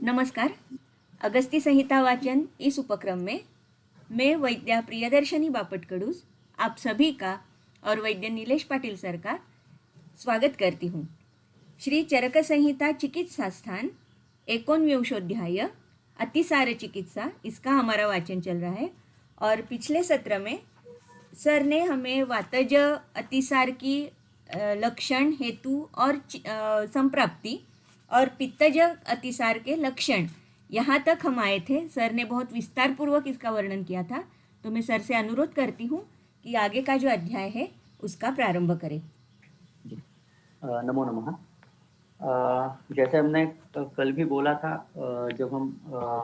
नमस्कार। अगस्ती संहिता वाचन इस उपक्रम में मैं वैद्या प्रियदर्शनी बापटकडूस आप सभी का और वैद्य नीलेश पाटिल सर का स्वागत करती हूँ। श्री चरक संहिता चिकित्सा स्थान एकोनविंशोध्याय अतिसार चिकित्सा, इसका हमारा वाचन चल रहा है। और पिछले सत्र में सर ने हमें वातज अतिसार की लक्षण, हेतु और संप्राप्ति और पित्तज अतिसार के लक्षण, यहाँ तक हम आए थे। सर ने बहुत विस्तार पूर्वक इसका वर्णन किया था। तो मैं सर से अनुरोध करती हूँ कि आगे का जो अध्याय है उसका प्रारंभ करें। नमो नमः। जैसे हमने कल भी बोला था, जब हम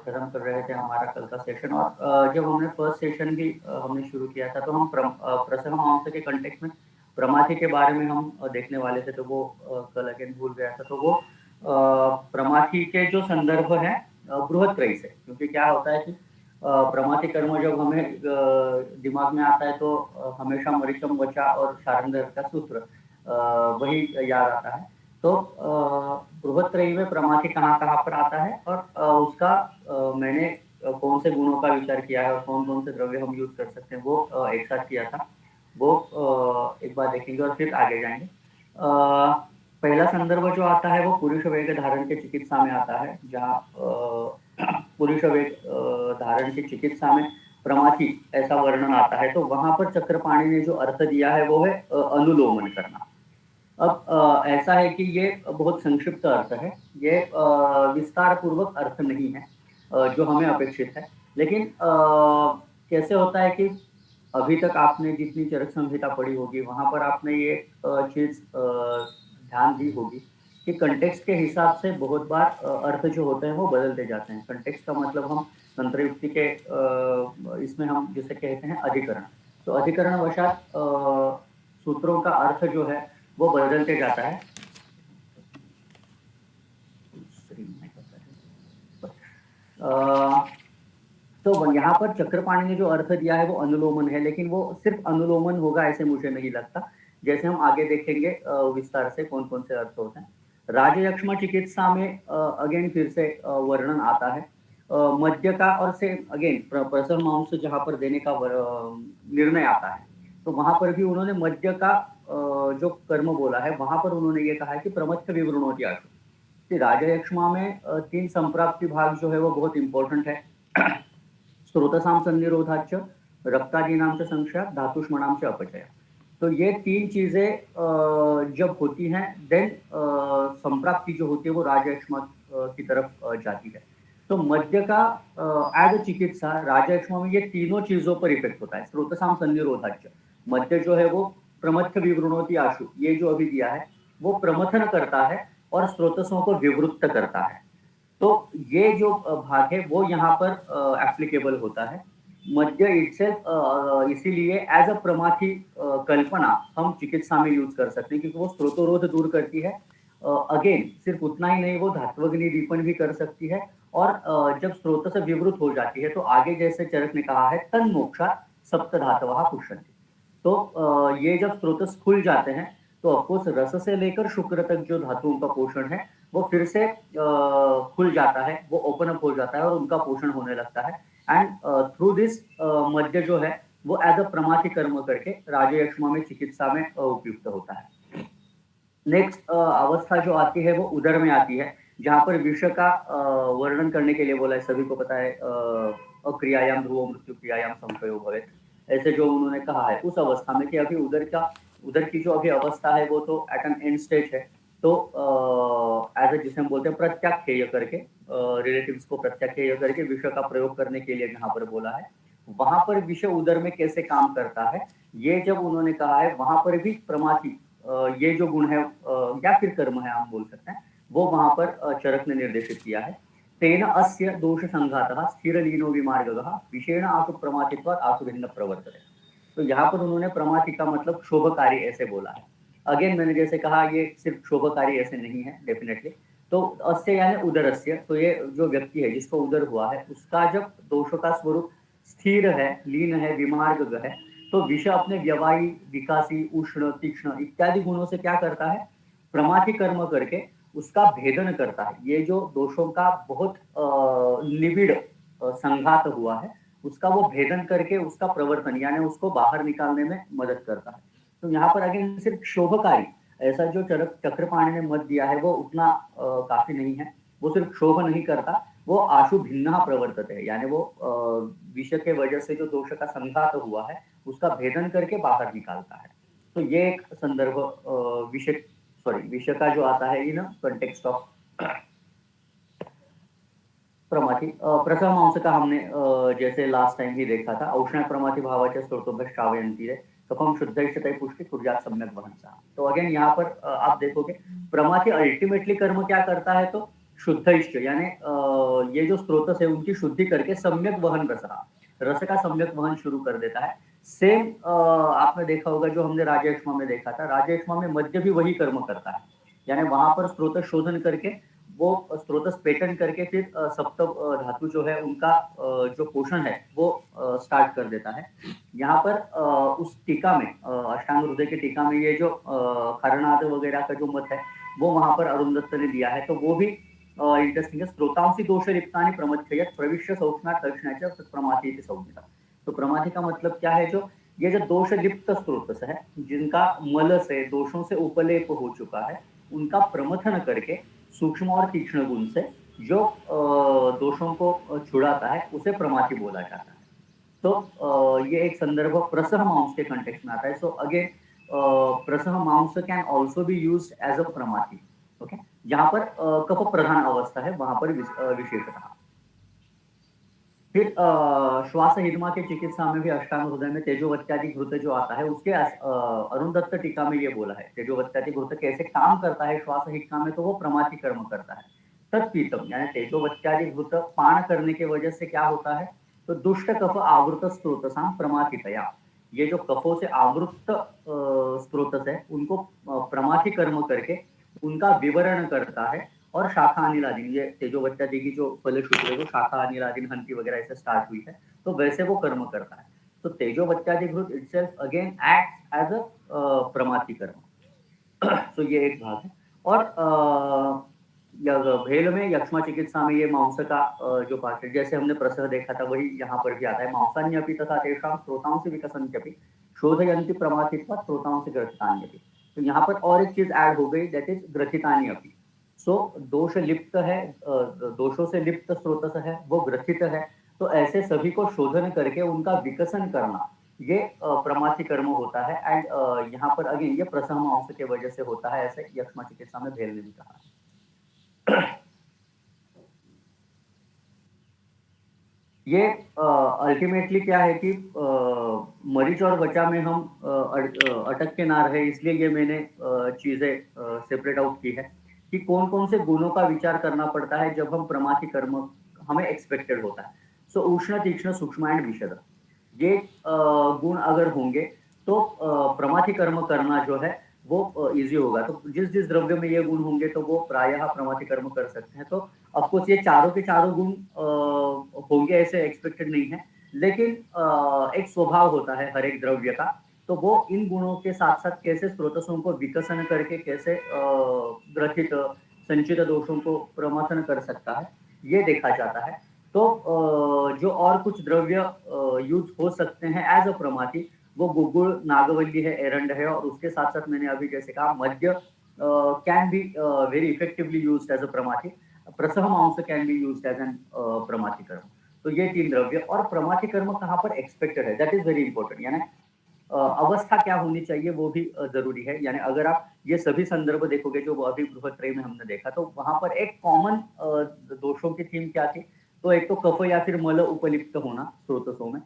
खत्म कर रहे थे हमारा कल का सेशन, और जब हमने फर्स्ट सेशन भी हमने शुरू किया था, तो हम प्रसंग मांस के कंटेक्स्ट में प्रमाथि के बारे में हम देखने वाले थे। तो वो कल अगेन भूल गया था। तो वो प्रमाथि के जो संदर्भ है बृहत्त्रयी से, क्योंकि क्या होता है कि प्रमाथि कर्म जब हमें दिमाग में आता है तो हमेशा मरिचम वचा और शारंगर का सूत्र वही याद आता है। तो बृहत्त्रयी में प्रमाथि कहाँ कहाँ पर आता है, और उसका मैंने कौन से गुणों का विचार किया है और कौन कौन से द्रव्य हम यूज कर सकते हैं, वो एक साथ किया था। वो एक बार देखेंगे और फिर आगे जाएंगे। पहला संदर्भ जो आता है वो पुरुष वेग धारण के चिकित्सा में आता है, जहाँ पुरुष वेग धारण की चिकित्सा में प्रमाथि ऐसा वर्णन आता है। तो वहां पर चक्रपाणि ने जो अर्थ दिया है वो है अनुलोमन करना। अब ऐसा है कि ये बहुत संक्षिप्त अर्थ है, ये विस्तार पूर्वक अर्थ नहीं है जो हमें अपेक्षित है। लेकिन कैसे होता है कि अभी तक आपने जितनी चरक संहिता पढ़ी होगी वहां पर आपने ये चीज ध्यान दी होगी कि कंटेक्स्ट के हिसाब से बहुत बार अर्थ जो होते हैं वो बदलते जाते हैं। कंटेक्स्ट का मतलब हम तंत्रयुक्ति के इसमें हम जिसे कहते हैं अधिकरण। तो अधिकरण वशात सूत्रों का अर्थ जो है वो बदलते जाता है। तो यहाँ पर चक्रपाणि ने जो अर्थ दिया है वो अनुलोमन है, लेकिन वो सिर्फ अनुलोमन होगा ऐसे मुझे नहीं लगता। जैसे हम आगे देखेंगे विस्तार से कौन कौन से अर्थ होते हैं। राजयक्ष्मा चिकित्सा में अगेन फिर से वर्णन आता है मध्य का, और से अगेन प्रसव मांस जहाँ पर देने का निर्णय आता है। तो वहां पर भी उन्होंने मध्य का जो कर्म बोला है, वहां पर उन्होंने ये कहा है कि प्रमथ विवृणोति आशु। राजयक्ष्मा में तीन संप्राप्ति भाग जो है वो बहुत इंपॉर्टेंट है। स्रोतसाम संनिरोधाच, रक्तादीनाम से संशय, धातुष्मणाम से अपचय। तो ये तीन चीजें जब होती हैं देन संप्राप्ति जो होती है वो राजयक्ष्मा की तरफ जाती है। तो मध्य का एज अ चिकित्सा राजयक्ष्मा में ये तीनों चीजों पर इफेक्ट होता है। स्रोतसाम संनिरोधाच, मध्य जो है वो प्रमथ विवृणोति आशु, ये जो अभी दिया है वो प्रमथन करता है और स्रोतसों को विवृत्त करता है। तो ये जो भाग है वो यहाँ पर एप्लीकेबल होता है। मध्य इटसेल्फ इसीलिए एज अ प्रमाथी कल्पना हम चिकित्सा में यूज कर सकते हैं, क्योंकि वो स्रोतोरोध दूर करती है। अगेन सिर्फ उतना ही नहीं, वो धात्वग्नि दीपन भी कर सकती है। और जब स्रोत से विवृत हो जाती है तो आगे जैसे चरक ने कहा है तन मोक्षा सप्त धातवः पुष्यन्ति। तो ये जब स्रोत खुल जाते हैं तो ऑफकोर्स रस से लेकर शुक्र तक जो धातुओं का पोषण है वो फिर से खुल जाता है, वो ओपन अप हो जाता है और उनका पोषण होने लगता है। एंड थ्रू दिस मध्य जो है वो एज अ प्रमाथि कर्म करके राजयक्ष्मा में चिकित्सा में उपयुक्त होता है। नेक्स्ट अवस्था जो आती है वो उदर में आती है, जहाँ पर विष का वर्णन करने के लिए बोला है। सभी को पता है अक्रियायाम ध्रुव मृत्यु क्रियायाम संशयो भवेत्, ऐसे जो उन्होंने कहा है उस अवस्था में कि अभी उदर की जो अभी अवस्था है वो तो एट एन एंड स्टेज है। तो एज ए जिसे हम बोलते हैं प्रत्याख्येय करके, रिलेटिव्स को प्रत्याख्येय करके विष का प्रयोग करने के लिए जहाँ पर बोला है, वहां पर विष उदर में कैसे काम करता है ये जब उन्होंने कहा है, वहां पर भी प्रमाथि ये जो गुण है या फिर कर्म है हम बोल सकते हैं, वो वहां पर चरक ने निर्देशित किया है। तेन अस्य दोष संघातः स्थिर लीनो विमार्गः विषेण आसु प्रमाथित्वात् आसु भिन्न प्रवर्तते। तो यहाँ पर उन्होंने प्रमाथि का मतलब क्षोभकारी ऐसे बोला है। अगेन मैंने जैसे कहा ये सिर्फ क्षोभकारी ऐसे नहीं है डेफिनेटली। तो अस्य यानी उदरस्य, तो ये जो व्यक्ति है जिसको उदर हुआ है उसका जब दोषों का स्वरूप स्थिर है, लीन है, विमार्ग है, तो विष अपने व्यवायी, विकासी, उष्ण, तीक्ष्ण इत्यादि गुणों से क्या करता है, प्रमाथि कर्म करके उसका भेदन करता है। ये जो दोषों का बहुत निबिड़ संघात हुआ है, उसका वो भेदन करके उसका प्रवर्तन यानी उसको बाहर निकालने में मदद करता है। तो यहाँ पर अगेन सिर्फ शोभकारी, ऐसा जो चक्रपाणि ने मत दिया है वो उतना काफी नहीं है। वो सिर्फ शोभ नहीं करता, वो आशु भिन्ना प्रवर्तते है, यानी वो विष के वजह से जो दोष का संघात हुआ है उसका भेदन करके बाहर निकालता है। तो ये एक संदर्भ विषय का जो आता है इन कंटेक्स्ट ऑफ प्रमाथी। प्रथमांश का हमने जैसे लास्ट टाइम ही देखा था, औष्ण प्रमाथी भावाच्या स्तोत्रभ्य श्रावयंती रे कफम शुद्धैषितै पुष्टि कुर्यात् सम्यक वहनसा। तो अगेन यहाँ पर आप देखोगे प्रमाथी अल्टीमेटली कर्म क्या करता है, तो शुद्धैश्च यानी ये जो स्रोत है उनकी शुद्धि करके सम्यक वहन रस का सम्यक वहन शुरू कर देता है। सेम आपने देखा होगा जो हमने राजयक्ष्मा में देखा था, राजयक्ष्मा में मध्य भी वही कर्म करता है, यानी वहां पर स्रोत शोधन करके वो स्रोतस पेटन करके फिर सप्त धातु जो है उनका जो पोषण है वो स्टार्ट कर देता है। यहाँ पर उस टीका में अष्टांग हृदय के टीका में ये जो खरनाद वगैरह का जो मत है वो वहां पर अरुण दत्त ने दिया है, तो वो भी इंटरेस्टिंग है। स्रोतांसी दोष रिक्तानि प्रमथ्ययत् प्रविश्य सौक्ष्म्यात् तर्क्षणाच्च प्रमाथी इति संज्ञिता। तो प्रमाथी का मतलब क्या है, जो ये जो दोष लिप्त स्रोत है जिनका मल से दोषों से उपलेप हो चुका है उनका प्रमथन करके सूक्ष्म और तीक्ष्ण गुण से जो दोषों को छुड़ाता है उसे प्रमाथी बोला जाता है। तो ये एक संदर्भ प्रसह मांस के कंटेक्स्ट में आता है। सो अगेन प्रसह मांस can also be used as a प्रमाथी। ओके, जहां पर कफ प्रधान अवस्था है वहां पर विशेषतः। फिर श्वास हिदमा के चिकित्सा में भी अष्टांग हृदय में तेजोवत्यादि घृत जो आता है उसके अरुण दत्त टीका में ये बोला है तेजोवत्यादि घृत कैसे काम करता है श्वास हिदमा में, तो वो प्रमाथी कर्म करता है। तत्पीतम यानी तेजोवत्यादि घृत पान करने के वजह से क्या होता है, तो दुष्ट कफ आवृत स्त्रोतसां प्रमाथितया, ये जो कफों से आवृत स्त्रोत है उनको प्रमाथी कर्म करके उनका विवरण करता है। और शाखा अनिलादीन, ये तेजोवत्यादि की जो फलश्रुति है वो शाखा अनिलादीन हंति वगैरह ऐसे स्टार्ट हुई है, तो वैसे वो कर्म करता है। तो तेजोवत्यादि घृत itself again act as a प्रमाथी कर्म। सो ये एक भाग है। और भेल में यक्ष्मा चिकित्सा में ये मांस का जो पार्ट है, जैसे हमने प्रसह देखा था वही यहाँ पर भी आता है। मांसान्यपि तथा तेषां स्रोतांसि विकसन्त्यपि शोधयन्ति प्रमाथित्वा स्रोतांसि ग्रथितान्यपि। तो यहाँ पर और एक चीज ऐड हो गई, दैट इज ग्रथितानि अपि। सो दोष लिप्त है, दोषों से लिप्त स्रोत है, वो ग्रथित है, तो ऐसे सभी को शोधन करके उनका विकसन करना ये प्रमाथी कर्म होता है। एंड यहाँ पर अगेन ये प्रसह अंश के वजह से होता है, ऐसे यक्ष्मा चिकित्सा में भेल ने भी कहा। ये अल्टीमेटली क्या है कि मरीज और बचा में हम अटक के ना रहे, इसलिए ये मैंने चीजें सेपरेट आउट की है कि कौन कौन से गुणों का विचार करना पड़ता है जब हम प्रमाथी कर्म हमें एक्सपेक्टेड होता है। सो उष्ण तीक्ष्ण सूक्ष्म एंड विशद, ये गुण अगर होंगे तो प्रमाथी कर्म करना जो है वो इजी होगा। तो जिस जिस द्रव्य में ये गुण होंगे तो वो प्रायः प्रमाथी कर्म कर सकते हैं। तो ऑफकोर्स ये चारों के चारों गुण होंगे ऐसे एक्सपेक्टेड नहीं है, लेकिन एक स्वभाव होता है हर एक द्रव्य का, तो वो इन गुणों के साथ साथ कैसे स्रोतसों को विकसन करके कैसे ग्रथित संचित दोषों को प्रमथन कर सकता है ये देखा जाता है। तो जो और कुछ द्रव्य यूज हो सकते हैं एज अ प्रमाथी, वो गुगुल नागवल्ली है, एरंड है, और उसके साथ साथ मैंने अभी जैसे कहा मध्य can be very effectively used as a प्रमाथी, प्रसह मांस can be used as an प्रमाथी कर्म। तो ये तीन द्रव्य। और प्रमाथी कर्म कहाँ पर एक्सपेक्टेड है, दैट इज वेरी इंपॉर्टेंट, यानी अवस्था क्या होनी चाहिए वो भी जरूरी है। यानी अगर आप ये सभी संदर्भ देखोगे जो अभी बृहत्रय में हमने देखा, तो वहां पर एक कॉमन दोषों की थीम क्या थी, तो एक तो कफ या फिर मल उपलिप्त होना स्रोतसों में,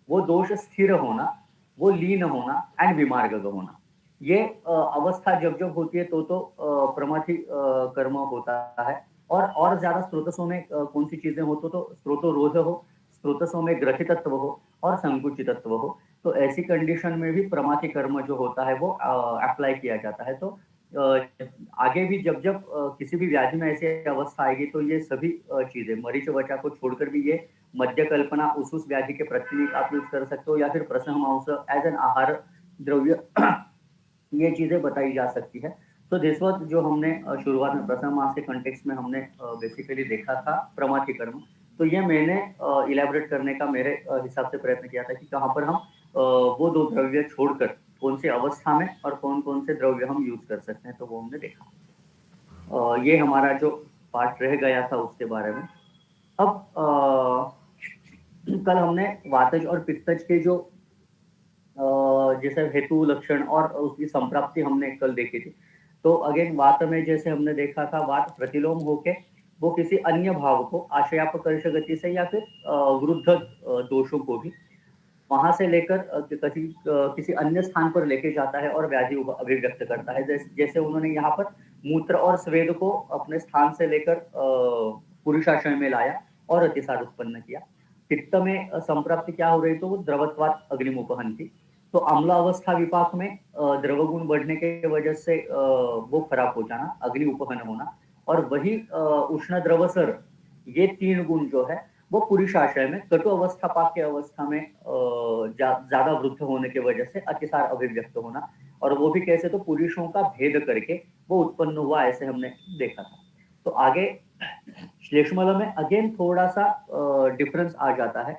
वो दोष स्थिर होना, वो लीन होना एंड विमार्ग होना। ये अवस्था जब जब होती है तो प्रमाथी कर्म होता है। और ज्यादा स्रोतसों में कौन सी चीजें हो, तो स्रोतोरोध हो, स्रोतसों में ग्रथितत्व हो और संकुचितत्व हो, तो ऐसी कंडीशन में भी प्रमाथी कर्म जो होता है वो अप्लाई किया जाता है। तो आगे भी जब जब किसी भी व्याधि में ऐसी अवस्था आएगी तो ये सभी चीजें मरीच वचा को छोड़कर भी ये मध्य कल्पना उस व्याधि के प्रतिनिक आप यूज कर सकते हो, या फिर प्रसह मांस एज एन आहार द्रव्य ये चीजें बताई जा सकती है। तो दिस वाज जो हमने शुरुआत में प्रथम मास के कंटेक्स्ट में हमने बेसिकली देखा था प्रमाथि कर्म। तो ये मैंने इलेबोरेट करने का मेरे हिसाब से प्रयत्न किया था कि कहाँ पर हम वो दो द्रव्य छोड़कर कौन सी अवस्था में और कौन कौन से द्रव्य हम यूज कर सकते हैं, तो वो हमने देखा। ये हमारा जो पार्ट रह गया था उसके बारे में। अब कल हमने वातज और पित्तज के जो जैसे हेतु लक्षण और उसकी संप्राप्ति हमने कल देखी थी। तो अगेन वात में जैसे हमने देखा था, वात प्रतिलोम होके वो किसी अन्य भाव को आशयापकर्ष गति से या फिर वृद्ध दोषों को भी वहां से लेकर किसी अन्य स्थान पर लेके जाता है और व्याधि अभिव्यक्त करता है। जैसे उन्होंने यहाँ पर मूत्र और स्वेद को अपने स्थान से लेकर पुरुषाशय में लाया और अतिसार उत्पन्न किया। पित्त में संप्राप्ति क्या हो रही, तो वो द्रवत्वात अग्निमुपहन थी। तो अम्ल अवस्था विपाक में द्रव गुण बढ़ने के वजह से वो खराब हो जाना, अग्नि उपहन होना, और वही उष्ण द्रवसर, ये तीन गुण जो है वो पुरुषाशय में कटु अवस्था पाक्य अवस्था में ज्यादा वृद्ध होने की वजह से अतिसार अभिव्यक्त होना, और वो भी कैसे, तो पुरुषों का भेद करके वो उत्पन्न हुआ, ऐसे हमने देखा था। तो आगे श्लेष्मल में अगेन थोड़ा सा डिफरेंस आ जाता है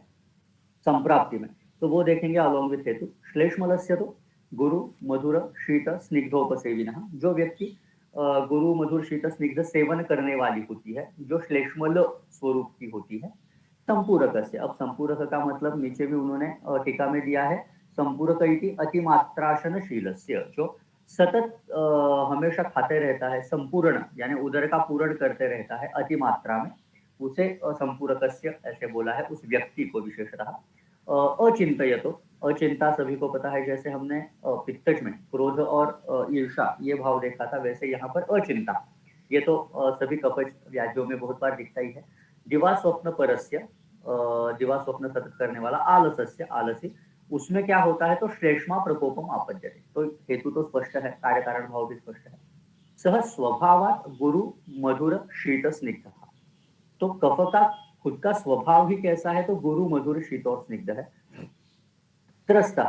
संप्राप्ति में, तो वो देखेंगे अलॉन्ग विथ हेतु। श्लेष्मलस्य तो गुरु मधुर शीत स्निग्धोपसेविनः, जो व्यक्ति गुरु मधुर शीत स्निग्ध सेवन करने वाली होती है, जो श्लेष्मल स्वरूप की होती है। संपूरक से, अब संपूरक का मतलब नीचे भी उन्होंने टीका में दिया है, संपूरक इति अतिमात्राशन शीलस्य, जो सतत हमेशा खाते रहता है, संपूर्ण यानी उदर का पूर्ण करते रहता है अति मात्रा में, उसे संपूरकस्य ऐसे बोला है, उस व्यक्ति को विशेषतः। अचिंतयतो, अचिंता सभी को पता है, जैसे हमने पित्तज में क्रोध और ईर्षा ये भाव देखा था, वैसे यहाँ पर अचिंता, ये तो सभी कपच व्याधियों में बहुत बार दिखता ही है। दिवा स्वप्न परस्य, दिवा स्वप्न सतत करने वाला, आलसस्य आलसी, उसमें क्या होता है, तो श्लेष्मा प्रकोपम आपद्यते, तो हेतु तो स्पष्ट है, कार्य कारण भाव भी स्पष्ट है। सह स्वभावात गुरु मधुर शीत स्निग्ध, तो कफ का खुद का स्वभाव ही कैसा है, तो गुरु मधुर शीत और स्निग्ध है। त्रस्त,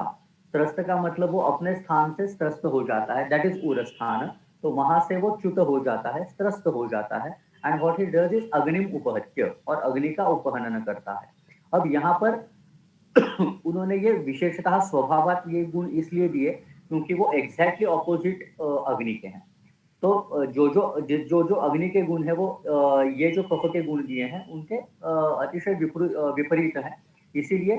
त्रस्त का मतलब वो अपने स्थान से त्रस्त हो जाता है, दैट इज उर स्थान, तो वहां से वो च्युत हो जाता है, त्रस्त हो जाता है। And what he does is अग्निम उपहत्य, और अग्नि का उपहनन करता है। अब यहाँ पर उन्होंने ये विशेषतः स्वभावात ये गुण इसलिए दिए क्योंकि वो एग्जैक्टली ऑपोजिट अग्नि के हैं। तो जो अग्नि के गुण है वो ये जो कफ के गुण दिए हैं उनके अतिशय विपरीत है। इसीलिए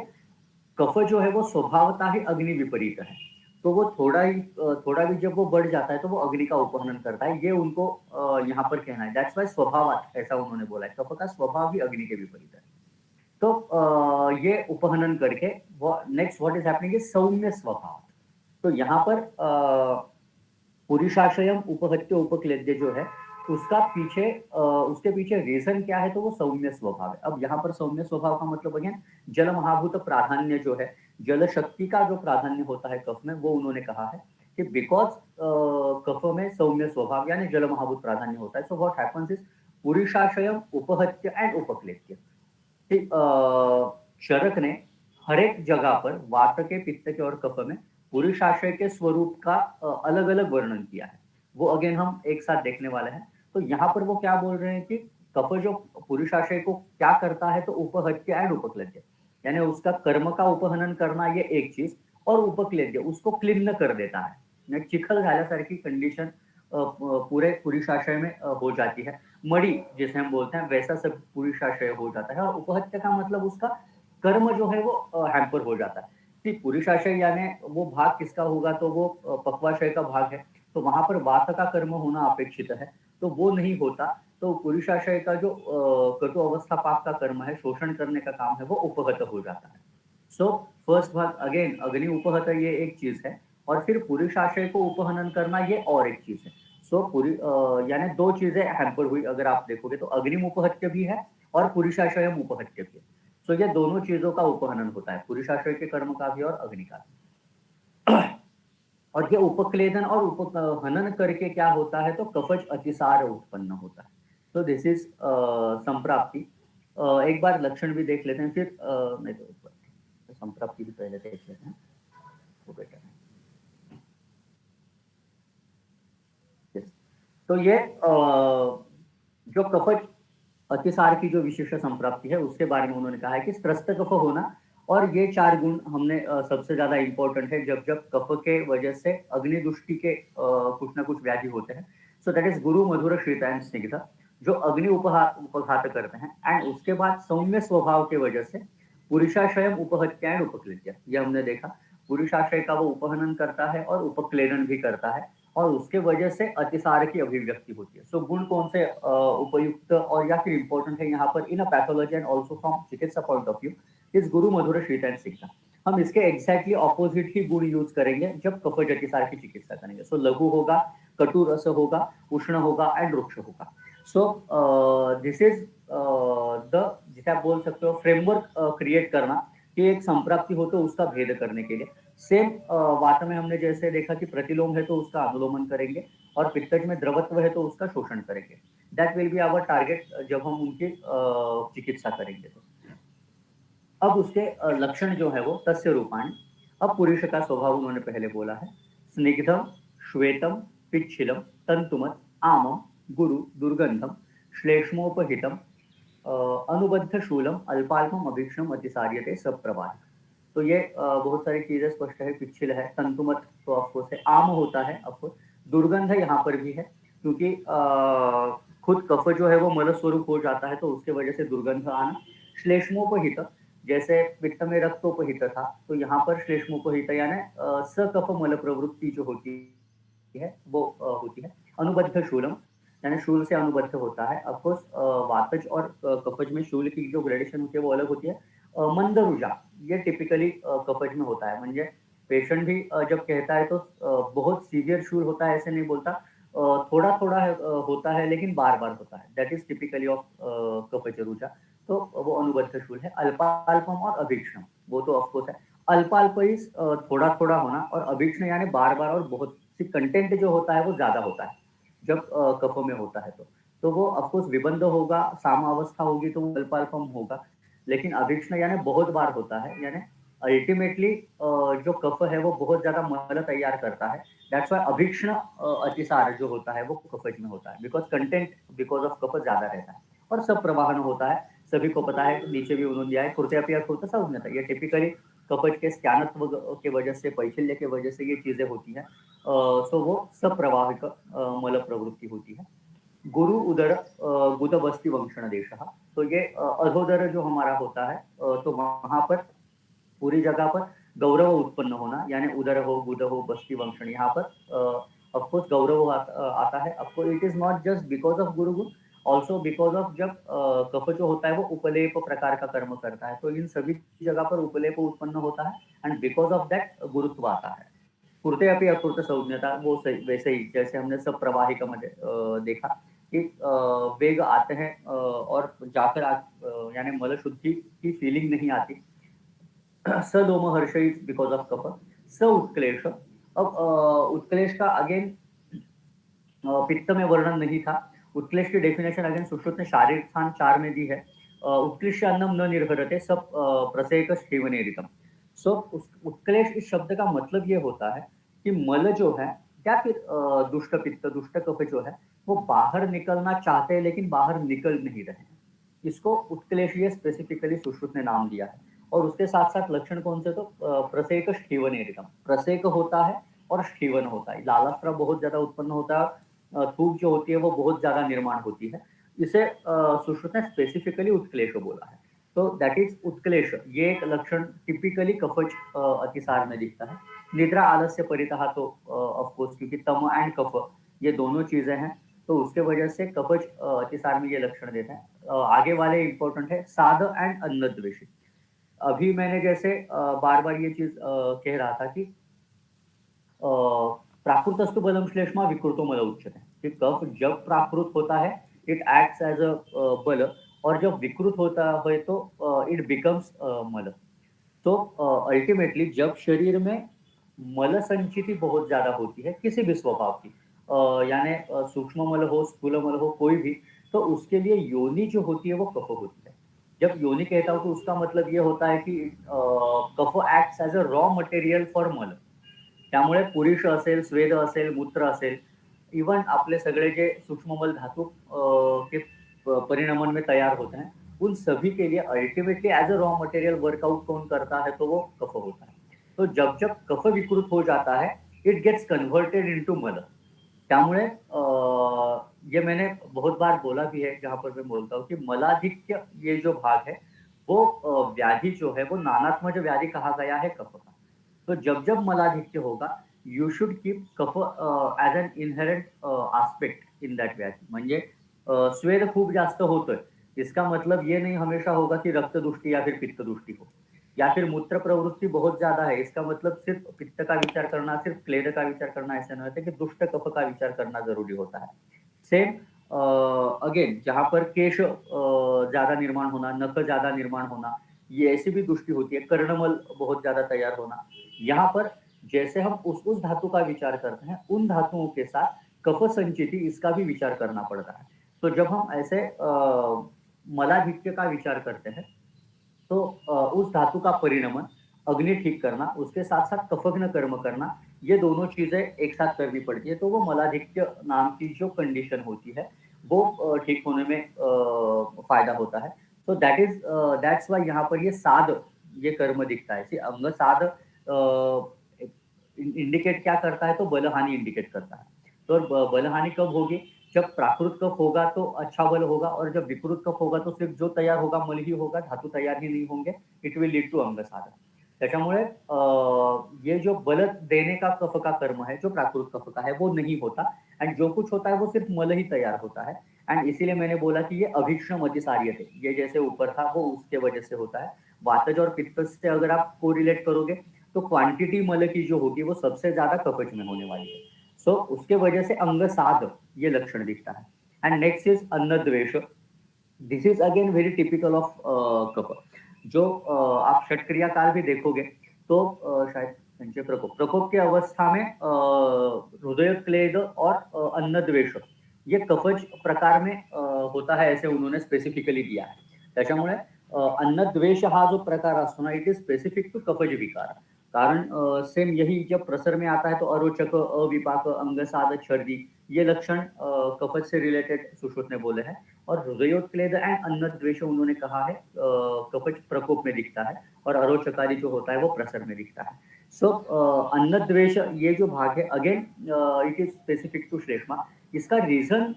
कफ जो है वो स्वभावतः ही अग्नि विपरीत है, तो वो थोड़ा भी जब वो बढ़ जाता है तो वो अग्नि का उपहनन करता है, ये उनको यहाँ पर कहना है। दैट्स वाई स्वभाव ऐसा उन्होंने बोला है, कफ का स्वभाव ही अग्नि के विपरीत है। तो ये उपहनन करके वो next what is happening is सौम्य स्वभाव। तो यहाँ पर पुरुषाशयम उपहत्य उपक्लेद्य जो है उसके पीछे रीजन क्या है, तो वो सौम्य स्वभाव है। अब यहाँ पर सौम्य स्वभाव का मतलब अगेन जल महाभूत प्राधान्य जो है, जल शक्ति का जो प्राधान्य होता है कफ में, वो उन्होंने कहा है कि बिकॉज कफ में सौम्य स्वभाव यानी जल महाभूत प्राधान्य होता है, सो व्हाट हैपेंस इज पुरुषाशयम उपहत्य एंड उपक्लेद्य। चरक ने हर एक जगह पर वात के, पित्त के और कफ में पुरुषाशय के स्वरूप का अलग अलग वर्णन किया है, वो अगेन हम एक साथ देखने वाले हैं। तो यहाँ पर वो क्या बोल रहे हैं कि कफ जो पुरुषाशय को क्या करता है, तो उपहत्य एंड उपक्लेद्य, यानी उसका कर्म का उपहनन करना ये एक चीज, और उपक्लेद्य उसको क्लिन्न कर देता है, चिखल झाल्यासारखी कंडिशन पूरे पुरुषाशय में हो जाती है, मणि जिसे हम बोलते हैं वैसा सब पुरुषाशय हो जाता है। और उपहत्य का मतलब उसका कर्म जो है वो हैम्पर हो जाता है। पुरुषाशय यानी वो भाग किसका होगा, तो वो पक्वाशय का भाग है, तो वहां पर वात का कर्म होना अपेक्षित है, तो वो नहीं होता। तो पुरुषाशय का जो कटु अवस्था पाक का कर्म है, शोषण करने का काम है, वो उपहत हो जाता है। सो फर्स्ट भाग अगेन अग्नि उपहत ये एक चीज है, और फिर पुरुषाशय को उपहनन करना ये और एक चीज है। सो यानी दो चीजें हैम्पर हुई अगर आप देखोगे, तो अग्नि उपहत्य भी है और पुरुषाशय उपहत्य भी है। सो ये दोनों चीजों का उपहनन होता है, पुरुषाशय के कर्म का भी और अग्नि का भी। और ये उपक्लेदन और उपहनन करके क्या होता है, तो कफज अतिसार उत्पन्न होता है। तो दिस इज संप्राप्ति। एक बार लक्षण भी देख लेते हैं, फिर नहीं तो संप्राप्ति भी पहले देख लेते हैं, वो बेटर है। तो ये जो कफज अतिसार की जो विशिष्ट संप्राप्ति है उसके बारे में उन्होंने कहा है कि त्रस्त कफ होना, और ये 4 गुण हमने सबसे ज्यादा इंपॉर्टेंट है जब जब कफ के वजह से अग्निदुष्टि के कुछ ना कुछ व्याधि होते हैं। सो दैट इज गुरु मधुर शीत एंड स्निग्ध, जो अग्नि उपघात करते हैं। एंड उसके बाद सौम्य स्वभाव के वजह से पुरुषाशय उपहत्या एंड उपक्लेद्य, ये हमने देखा। पुरुषाशय का वो उपहनन करता है और उपक्लेदन भी करता है, और उसके वजह से अतिसार की अभिव्यक्ति होती है। सो गुण कौन से उपयुक्त और या फिर इंपॉर्टेंट है यहाँ पर इन अ पैथोलॉजी एंड ऑल्सो फ्रॉम चिकित्सा पॉइंट ऑफ व्यू, इस गुरु मधुर शीत एंड स्निग्ध। हम इसके एग्जैक्टली ऑपोजिट ही गुण यूज करेंगे जब कफज अतिसार की चिकित्सा करेंगे। सो लघु होगा, कटु रस होगा, उष्ण होगा एंड रुक्ष होगा। सो दिस इज द, जिसे आप बोल सकते हो फ्रेमवर्क क्रिएट करना कि एक संप्राप्ति हो तो उसका भेद करने के लिए। सेम वात में हमने जैसे देखा कि प्रतिलोम है तो उसका अनुलोमन करेंगे, और पित्तज में द्रवत्व है तो उसका शोषण करेंगे। That will be our target जब हम उनकी चिकित्सा करेंगे। तो अब उसके लक्षण जो है वो तस्य रूपाणी। अब पुरुष का स्वभाव उन्होंने पहले बोला है, स्निग्धम, श्वेतम, पिच्छिलम, तंतुमत, आमम, गुरु, दुर्गंधम, श्लेष्मोपहितम, अनुबद्ध शूलम, अल्पाल्पम, अभीक्षम, अतिसार्यते, सब प्रवाह। तो ये बहुत सारी चीजें स्पष्ट है। पिच्छिल है, तंतुमत तो ऑफकोर्स है, आम होता है ऑफकोर्स, दुर्गंध यहाँ पर भी है क्योंकि खुद कफ जो है वो मल स्वरूप हो जाता है तो उसके वजह से दुर्गंध आना। श्लेष्मोपहित, जैसे पित्त में रक्तोपहित था तो यहाँ पर श्लेष्मोपहित यानी सकफ मल प्रवृत्ति जो होती है वो होती है। अनुबद्ध शूलम, यानी शूल से अनुबद्ध होता है। ऑफकोर्स वातज और कफज में शूल की जो ग्रेडेशन होती है वो अलग होती है। मंद रुजा, ये टिपिकली कफज में होता है। म्हणजे पेशेंट भी जब कहता है तो बहुत सीवियर शूल होता है ऐसे नहीं बोलता, थोड़ा थोड़ा होता है लेकिन बार बार होता है। दैट इज टिपिकली ऑफ कफज रुजा। तो वो अनुबद्ध शूल है। अल्पाल्पम और अभीक्षण, वो तो ऑफकोर्स है। अल्पाल्प इज थोड़ा थोड़ा होना, और अभीक्षण यानी बार बार और बहुत सी कंटेंट जो होता है वो ज्यादा होता है जब कफ में होता है। तो वो ऑफकोर्स विबंध होगा, सामावस्था होगी तो वो अल्पाल्पम होगा। लेकिन अभीक्षण यानी बहुत बार होता है, यानी अल्टीमेटली जो कफ है वो बहुत ज्यादा मल तैयार करता है। दैट्स वाई अभीक्षण अतिसार जो होता है वो कफज में होता है, because content because of cough ज्यादा रहता है। और सब प्रवाहन होता है, सभी को पता है, नीचे भी उन्होंने दिया है, कुर्त्यापिया कुर्त संज्ञता, ये टिपिकली कफज के स्त्यानत्व के वजह से, पैशल्य के वजह से ये चीजें होती हैं। सो वो सप्रवाहिक मल प्रवृत्ति होती है। गुरु उदर गुद बस्ती वंशण देश, तो ये अधोदर जो हमारा होता है तो वहां पर पूरी जगह पर गौरव उत्पन्न होना, यानी उदर हो, गुद हो, बस्ती वंशण, यहाँ पर ऑफकोर्स गौरव आता है। Of course it is not just because of गुरु गुण, ऑल्सो बिकॉज ऑफ जब कफ जो होता है वो उपलेप प्रकार का कर्म करता है तो इन सभी जगह पर उपलेप उत्पन्न होता है, एंड बिकॉज ऑफ दैट गुरुत्व आता है। कुर्ते अपनी अकुर्त संज्ञता, वो सही वैसे ही जैसे हमने सब प्रवाहिका मध्ये देखा कि वेग आते हैं और जाकर यानी मल शुद्धि की फीलिंग नहीं आती। सदोम हर्ष इज बिकॉज ऑफ कफ। स उत्क्लेश, अब उत्क्लेश का अगेन पित्त में वर्णन नहीं था। उत्क्लेश की डेफिनेशन अगेन सुश्रुत ने शारीरिक स्थान 4 में दी है। उत्कृष्ट अन्नम न निर्भरते सब प्रसेक शिवनेरितम। सो उत्क्लेश इस शब्द का मतलब ये होता है कि मल जो है या फिर दुष्ट पित्त, दुष्ट कफ जो है वो बाहर निकलना चाहते हैं लेकिन बाहर निकल नहीं रहे हैं, इसको उत्क्लेशीय स्पेसिफिकली सुश्रुत ने नाम दिया है। और उसके साथ साथ लक्षण कौन से, तो प्रसेक शिवनेरितम, प्रसेक होता है और शिवन होता है, लालास्त्र बहुत ज्यादा उत्पन्न होता है, थूक जो होती है वो बहुत ज्यादा निर्माण होती है। इसे सुश्रुत ने स्पेसिफिकली उत्क्लेश बोला है। तो दैट इज उत्क्लेश, ये एक लक्षण टिपिकली कफज अतिसार में दिखता है। निद्रा आलस्य परितः, तो ऑफकोर्स क्योंकि तम एंड कफ ये दोनों चीजें हैं तो उसके वजह से कफज अतिसार में ये लक्षण देते हैं। आगे वाले इंपॉर्टेंट है साध एंड अन्नद्वेषी। अभी मैंने जैसे बार बार ये चीज कह रहा था कि प्राकृतस्तु बलम श्लेष्मा विकृतो मल उच्चते, कि कफ जब प्राकृत होता है इट एक्ट्स एज अ बल, और जब विकृत होता है तो इट बिकम्स मल। तो अल्टीमेटली जब शरीर में मल संचिति बहुत ज्यादा होती है किसी भी स्वभाव की, यानी सूक्ष्म मल हो, स्थूल मल हो, कोई भी, तो उसके लिए योनि जो होती है वो कफ होती है। जब योनि कहता हूं तो उसका मतलब ये होता है कि कफ acts as a raw material for मल। त्यामुळे पुरुष असेल, स्वेद असेल, मूत्र असेल, इवन आपले सगळे जे सूक्ष्ममल धातु के परिणमन में तैयार होते हैं, उन सभी के लिए ultimately as a raw material workout कौन करता है, तो वो कफ होता है। तो जब जब कफ विकृत हो जाता है, इट गेट्स कन्वर्टेड इनटू मल। त्यामुळे ये मैंने बहुत बार बोला भी है, जहाँ पर मैं बोलता हूँ कि मलाधिक्य ये जो भाग है, वो व्याधि जो है वो नानात्मज व्याधि कहा गया है कफ का। तो जब जब मलाधिक्य होगा, you should keep cough as an inherent aspect in that व्याधि। म्हणजे स्वेद खूप जास्त होतोय, इसका मतलब ये नहीं हमेशा होगा कि रक्तदुष्टि या फिर पित्तदुष्टि हो, या फिर मूत्र प्रवृत्ति बहुत ज्यादा है, इसका मतलब सिर्फ पित्त का विचार करना, सिर्फ क्लेद का विचार करना ऐसा नहीं होता कि दुष्ट कफ का विचार करना जरूरी होता है। सेम अगेन जहाँ पर केश ज्यादा निर्माण होना, नख ज्यादा निर्माण होना, ये ऐसी भी दृष्टि होती है। कर्णमल बहुत ज्यादा तैयार होना, यहाँ पर जैसे हम उस धातु का विचार करते हैं, उन धातुओं के साथ कफ संचिति इसका भी विचार करना पड़ता है। तो जब हम ऐसे मलाधिक्य का विचार करते हैं, तो उस धातु का परिणमन, अग्नि ठीक करना, उसके साथ साथ कफग्न कर्म करना, ये दोनों चीजें एक साथ करनी पड़ती है। तो वो मलाधिक्य नाम की जो कंडीशन होती है, वो ठीक होने में फायदा होता है। तो दैट्स वाई यहाँ पर ये साध, ये कर्म दिखता है। See, अंग साध इंडिकेट क्या करता है, तो बलहानि इंडिकेट करता है। तो बलहानि कब होगी, जब प्राकृत कफ होगा तो अच्छा बल होगा, और जब विकृत कफ होगा तो सिर्फ जो तैयार होगा मल ही होगा, धातु तैयार ही नहीं होंगे। इट विल लीड टू अंगसाध। त्याच्यामुळे ये जो बल देने का कफ का कर्म है, जो प्राकृत कफ का है, वो नहीं होता, एंड जो कुछ होता है वो सिर्फ मल ही तैयार होता है। एंड इसीलिए मैंने बोला कि ये अभीक्ष्ण अतिसार्य थे, ये जैसे ऊपर था वो उसके वजह से होता है। वातज और पित्त से अगर आप कोरिलेट करोगे, तो क्वांटिटी मल की जो होगी वो सबसे ज्यादा कफज में होने वाली है। सो उसके वजह से अंग साध ये लक्षण दिखता है। एंड नेक्स्ट इज अन्न द्वेष। This is again very typical of कफ। जो आप षटक्रिया काल भी देखोगे, तो शायद संचय प्रकोप प्रकोप की अवस्था में हृदय क्लेद और अन्न द्वेष ये कफज प्रकार में होता है, ऐसे उन्होंने स्पेसिफिकली दिया है। त्याच्यामुळे अन्न द्वेष हा जो प्रकार असतो ना, इट इज स्पेसिफिक टू कफज विकार। कारण सेम यही जब प्रसर में आता है तो अरोचक, अविपाक, अंगसाद, छर्दी, ये लक्षण कफज से रिलेटेड सुश्रुत ने बोले हैं। और हृदयोत्क्लेद एंड अन्न द्वेष उन्होंने कहा है कफज प्रकोप में दिखता है, और अरोचकारी जो होता है वो प्रसर में दिखता है। सो अन्न द्वेष ये जो भाग है, again it is specific to श्लेष्मा। इसका रीजन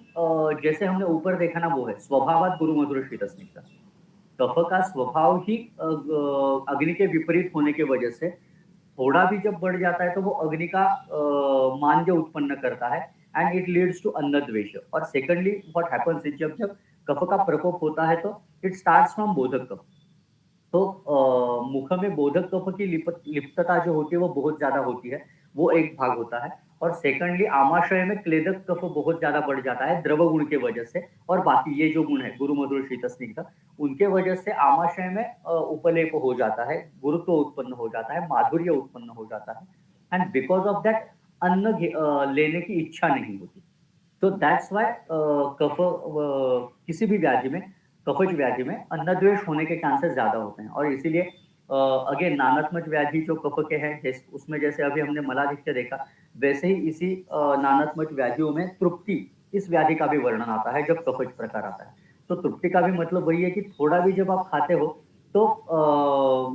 जैसे हमने ऊपर देखा ना, वो है स्वभावात गुरु मधुर शीतस्निग्ध। कफ का स्वभाव ही अग्नि के विपरीत होने की वजह से थोड़ा भी जब बढ़ जाता है तो वो अग्नि का मांद्य उत्पन्न करता है, एंड इट लीड्स टू अन्न द्वेष। और सेकंडली व्हाट हैपेंस इज, जब जब कफ का प्रकोप होता है तो इट स्टार्ट्स फ्रॉम बोधक कफ। तो मुख में बोधक कफ की लिप्तता जो होती है वो बहुत ज्यादा होती है, वो एक भाग होता है। और सेकंडली आमाशय में क्लेदक कफ बहुत ज्यादा बढ़ जाता है द्रव गुण के वजह से। और बाकी ये जो गुण है गुरु मधुर शीत स्निग्ध, उनके वजह से आमाशय में उपलेप हो जाता है, गुरुत्व उत्पन्न हो जाता है, माधुर्य उत्पन्न हो जाता है, एंड बिकॉज ऑफ दैट अन्न लेने की इच्छा नहीं होती। तो दैट्स वाई कफ किसी भी व्याधि में, कफज व्याधि में अन्नद्वेष होने के चांसेस ज्यादा होते हैं। और इसीलिए अगेन नानात्मक व्याधि जो कफ के हैं, उसमें जैसे अभी हमने मलाधिक्य देखा, वैसे ही इसी नानात्मक व्याधियों में तृप्ति, इस व्याधि का भी वर्णन आता है जब कफज प्रकार आता है। तो तृप्ति का भी मतलब वही है कि थोड़ा भी जब आप खाते हो तो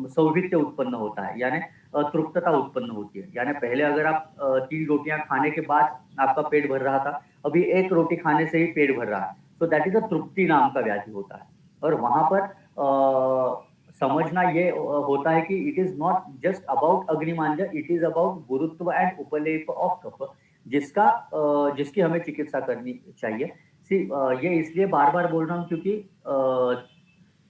सौभित्य उत्पन्न होता है, यानी तृप्तता उत्पन्न होती है। यानी पहले अगर आप 3 रोटियां खाने के बाद आपका पेट भर रहा था, अभी 1 रोटी खाने से ही पेट भर रहा है, तो दैट इज अ तृप्ति नाम का व्याधि होता है। और वहां पर समझना ये होता है कि it is not just about अग्निमांद्य, इट इज अबाउट गुरुत्व एंड उपलेप ऑफ कफ, जिसकी हमें चिकित्सा करनी चाहिए। ये इसलिए बार बार बोल रहा हूँ क्योंकि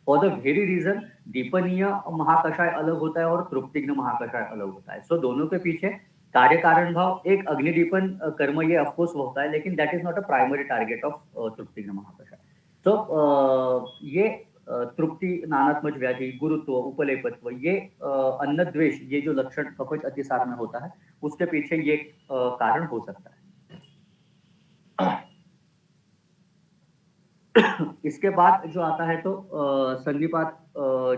फॉर द वेरी रीजन दीपनीय महाकषाय अलग होता है और तृप्तिग्न महाकषाय अलग होता है। सो दोनों के पीछे कार्य कारण भाव, एक अग्निदीपन कर्म ये ऑफकोर्स होता है, लेकिन that is not a primary target of तृप्तिग्न महाकषाय। तो ये तृप्ति, नानात्मज व्याधि, गुरुत्व, उपलेपत्व, ये अन्न द्वेष, ये जो लक्षण कफज अतिसार में होता है, उसके पीछे ये कारण हो सकता है। इसके बाद जो आता है तो संधिपात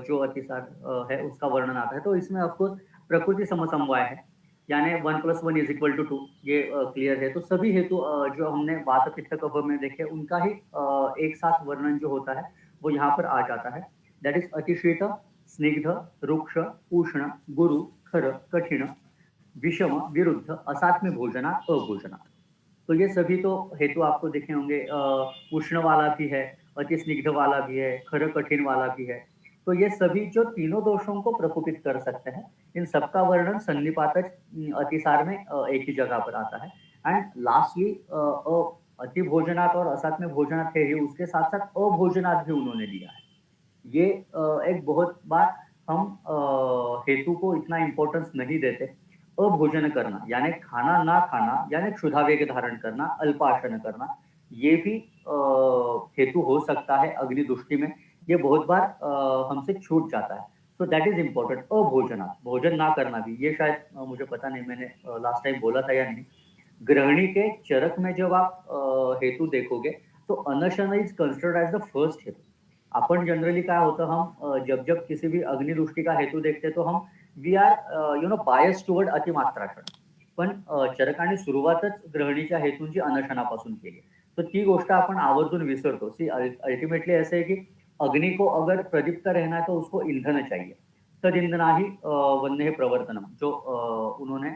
जो अतिसार है उसका वर्णन आता है। तो इसमें ऑफकोर्स प्रकृति समसमवाय है। यानी 1+1 = 2, ये क्लियर है। तो सभी हेतु जो हमने वात पित्त कफ में देखे उनका ही एक साथ वर्णन जो होता है वो यहाँ पर आ जाता है। दैट इज अतिशीत, स्निग्ध, रुक्ष, उष्ण, गुरु, खर, कठिन, विषम, विरुद्ध, असात्म्य भोजना, अभोजना। तो ये सभी तो हेतु आपको दिखे होंगे। उष्ण वाला भी है, अति स्निग्ध वाला भी है, खर कठिन वाला भी है। तो ये सभी जो तीनों दोषों को प्रकोपित कर सकते हैं, इन सबका वर्णन सन्निपातज अतिसार में एक ही जगह पर आता है। एंड लास्टली अति भोजनात् और असात्म्य भोजनात् है ही, उसके साथ साथ अभोजनात् भी उन्होंने दिया है। ये एक बहुत बार हम हेतु को इतना इम्पोर्टेंस नहीं देते। अभोजन करना यानी खाना ना खाना, यानी क्षुधावेग धारण करना, अल्पाशन करना, ये भी हेतु हो सकता है अग्नि दुष्टि में। ये बहुत बार हमसे छूट जाता है। तो दैट इज इम्पोर्टेंट। अभोजना, भोजन ना करना भी, ये शायद मुझे पता नहीं मैंने लास्ट टाइम बोला था या नहीं। गृहिणी के चरक में जब आप हेतु देखोगे तो अनशन is considered as the first हेतु। आपण जनरली काय होतं, हम जब जब किसी भी अग्निदृष्टी का हेतू देखते तो हम वी आर बायस टुवर्ड अतिमात्राशन. पण चरकाने सुरुवातच ग्रहणीच्या हेतूंची अनशनापासून केली. तर ती गोष्ट आपण आवर्जून विसरतो. सी अल्टिमेटली ऐसे है कि अग्नि को अगर प्रदीप्त रहना है तो उसको ईंधन चाहिए. तद ईंधना ही वन्य प्रवर्तनम, जो उन्होंने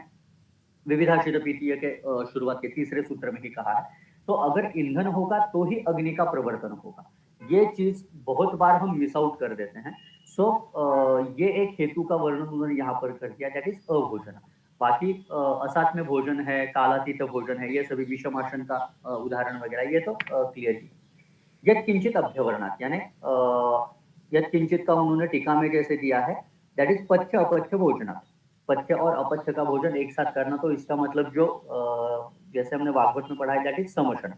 विविधाशील के शुरुआत के तीसरे सूत्र में ही कहा है। तो अगर ईंधन होगा तो ही अग्नि का प्रवर्तन होगा। ये चीज बहुत बार हम मिस आउट कर देते हैं। सो ये एक हेतु का वर्णन उन्होंने यहाँ पर कर दिया, दैट इज अभोजन। बाकी असात्म्य भोजन है, कालातीत भोजन है, ये सभी विषमाशन का उदाहरण वगैरह, ये तो क्लियर ही। यत् किंचित अभ्यवर्णात यानी यत् किंचित का उन्होंने टीका में जैसे दिया है, दैट इज पथ्य अपथ्य भोजना। पथ्य और अपथ्य का भोजन एक साथ करना, तो इसका मतलब जो जैसे हमने भागवत में पढ़ा है, दैट इज समशन।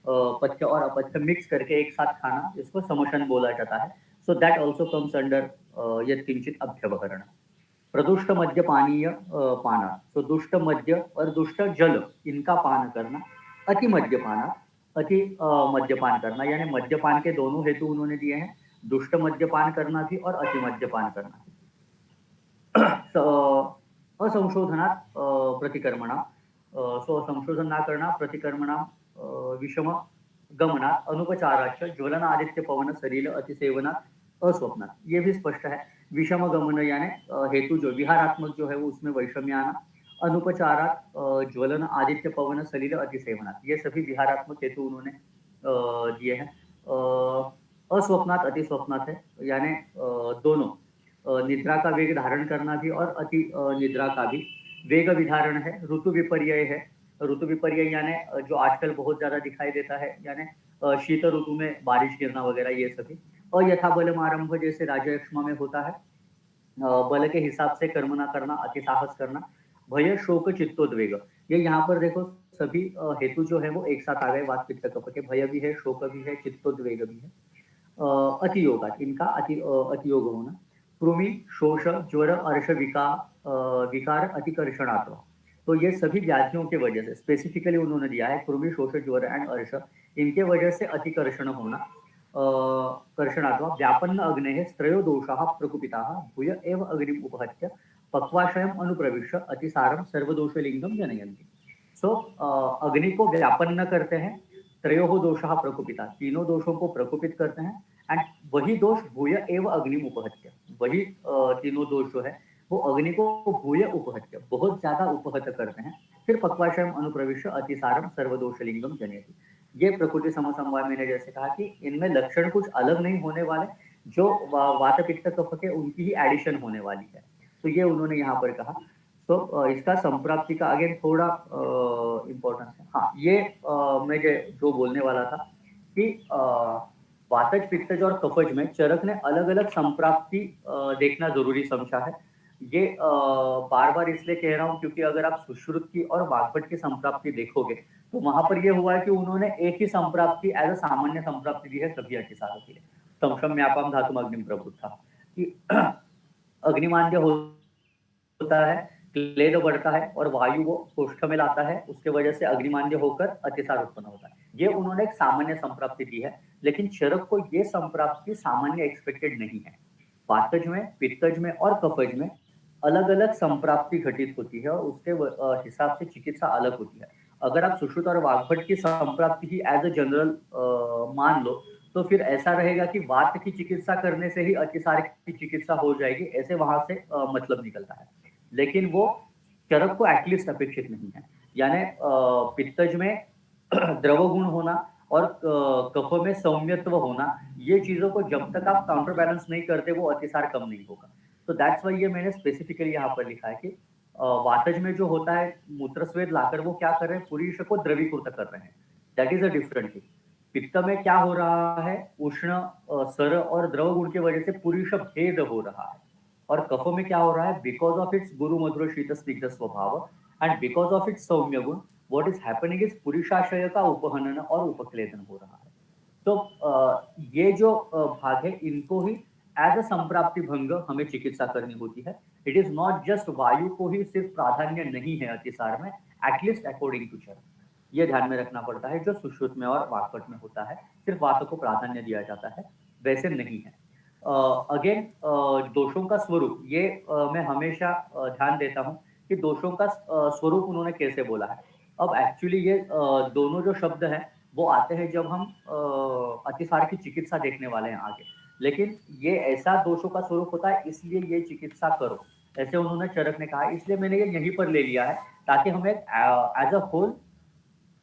पथ्य और अपथ्य मिक्स करके एक साथ खाना, इसको समशन बोला जाता है। So that also comes under यत् किंचित अभ्यवहरण। प्रदुष्ट मद्य पानीय पाना, तो दुष्ट मद्य और दुष्ट जल इनका पान करना। अति मद्यपाना, अति मद्यपान करना, यानी मद्यपान के दोनों हेतु उन्होंने दिए हैं, दुष्ट मद्यपान करना भी और अति मद्यपान करना। असंशोधनात प्रतिकर्मणा, सो संशोधन ना करना, प्रतिकर्मणा विषम गमनात, अनुपचाराच, ज्वलन आदित्य पवन सलील अतिसेवनात, अस्वप्नात, ये भी स्पष्ट है। विषम गमन यानी हेतु जो विहारात्मक जो है वो उसमें वैषम्य आना। अनुपचारात ज्वलन आदित्य पवन सलील अतिसेवनात, ये सभी विहारात्मक हेतु उन्होंने दिए हैं। अस्वप्नात अतिस्वप्नात है, यानी दोनों निद्रा का वेग धारण करना भी और अति निद्रा का भी। वेग विधारण है, ऋतु विपर्यय है। ऋतु विपर्यय यानी जो आजकल बहुत ज्यादा दिखाई देता है, यानी शीत ऋतु में बारिश गिरना वगैरह, ये सभी। अयथा बलमारंभ जैसे राजयक्ष्मा में होता है, बल के हिसाब से कर्म ना करना, अति साहस करना। भय शोक चित्तोद्वेग, ये यहाँ पर देखो सभी हेतु जो है वो एक साथ आ गए वात पित्त कफ के। भय भी है, शोक भी है, चित्तोद्वेग भी है। अतियोगा, इनका अतियोग होना। कृमि, शोष, ज्वर, अर्श, विकार, अतिकर्षणात्व, तो ये सभी व्याधियों के वजह से स्पेसिफिकली उन्होंने दिया है। कृमि, शोष, ज्वर एंड अर्श, इनके वजह से अतिकर्षण होना। कर्षणात्वा व्यापन्न अग्ने त्रयो दोषाः प्रकुपिताः भूय एव अग्निम उपहत्य पक्वाशयम अनुप्रविश्य अतिसारम सर्वदोषलिंगम जनयन्ति। सो अग्नि को व्यापन्न करते हैं, त्रयो दोषाः प्रकुपिता, तीनों दोषों को प्रकुपित करते हैं। एंड वही दोष भूय एव अग्निम उपहत्य, वही तीनों दोष जो है वो अग्नि को भूय उपहत्य, बहुत ज्यादा उपहत करते हैं। फिर पक्वाशयम अनुप्रविश्य अतिसारम सर्वदोषलिंगम जनयति। ये प्रकृति समसमवाय मैंने जैसे कहा कि इनमें लक्षण कुछ अलग नहीं होने वाले, जो वात पित्त कफ के उनकी ही एडिशन होने वाली है। तो ये उन्होंने यहाँ पर कहा। तो इसका संप्राप्ति का अगेन थोड़ा इम्पोर्टेंस है। हाँ, ये मैं जो बोलने वाला था कि वातज पित्तज और कफज में चरक ने अलग अलग संप्राप्ति देखना जरूरी समझा है। ये बार बार इसलिए कह रहा हूँ क्योंकि अगर आप सुश्रुत की और वाग्भट की संप्राप्ति देखोगे तो वहां पर यह हुआ है कि उन्होंने एक ही संप्राप्ति एज अ सामान्य संप्राप्ति दी है सभी अतिसारों के लिए। तमशम व्यापम धातुम अग्निम प्रवृत्ता, कि अग्निमांद्य होता है, क्लेद बढ़ता है और वायु वो कोष्ठ में लाता है, उसके वजह से अग्निमांद्य होकर अतिसार उत्पन्न होता है। ये उन्होंने एक सामान्य संप्राप्ति दी है, लेकिन चरक को ये संप्राप्ति सामान्य एक्सपेक्टेड नहीं है। वातज में, पित्तज में और कफज में अलग अलग संप्राप्ति घटित होती है और उसके हिसाब से चिकित्सा अलग होती है। अगर आप सुश्रुत और वाग्भट की संप्राप्ति ही एज अ जनरल मान लो, तो फिर ऐसा रहेगा कि वात की चिकित्सा करने से ही अतिसार की चिकित्सा हो जाएगी, ऐसे वहां से मतलब निकलता है। लेकिन वो चरक को एटलीस्ट अपेक्षित नहीं है। यानी पित्तज में द्रव गुण होना और कफ में सौम्यत्व होना, ये चीजों को जब तक आप काउंटर बैलेंस नहीं करते वो अतिसार कम नहीं होगा। तो दैट्स वाई ये मैंने स्पेसिफिकली यहाँ पर लिखा है कि वातज में जो होता है मूत्रस्वेद लाकर वो क्या कर रहे हैं, पुरुष को द्रवीकृत कर रहे हैं। That is a different thing. पित्त में क्या हो रहा है, उष्ण सर और द्रव गुण की वजह से पुरुष भेद हो रहा है। और कफ में क्या हो रहा है, बिकॉज ऑफ इट्स गुरु मधुर शीत स्निग्ध स्वभाव एंड बिकॉज ऑफ इट्स सौम्य गुण, व्हाट इज हैपनिंग इज पुरुषाशय का उपहनन और उपक्लेदन हो रहा है। तो ये जो भाग है इनको ही एज अ संप्राप्ति भंग हमें चिकित्सा करनी होती है। इट इज नॉट जस्ट वायु को ही सिर्फ प्राधान्य नहीं है अतिसार में, एटलीस्ट अकॉर्डिंग टू चर। ये ध्यान में रखना पड़ता है, जो सुश्रुत में और वाक्पट में होता है सिर्फ वात को प्राधान्य दिया जाता है, वैसे नहीं है। अगेन दोषों का स्वरूप ये मैं हमेशा ध्यान देता हूँ कि दोषों का स्वरूप उन्होंने कैसे बोला है। अब एक्चुअली ये दोनों जो शब्द हैं वो आते हैं जब हम अतिसार की चिकित्सा देखने वाले हैं आगे। लेकिन ये ऐसा दोषों का स्वरूप होता है इसलिए ये चिकित्सा करो, ऐसे उन्होंने चरक ने कहा, इसलिए मैंने ये यहीं पर ले लिया है ताकि हमें एज अ होल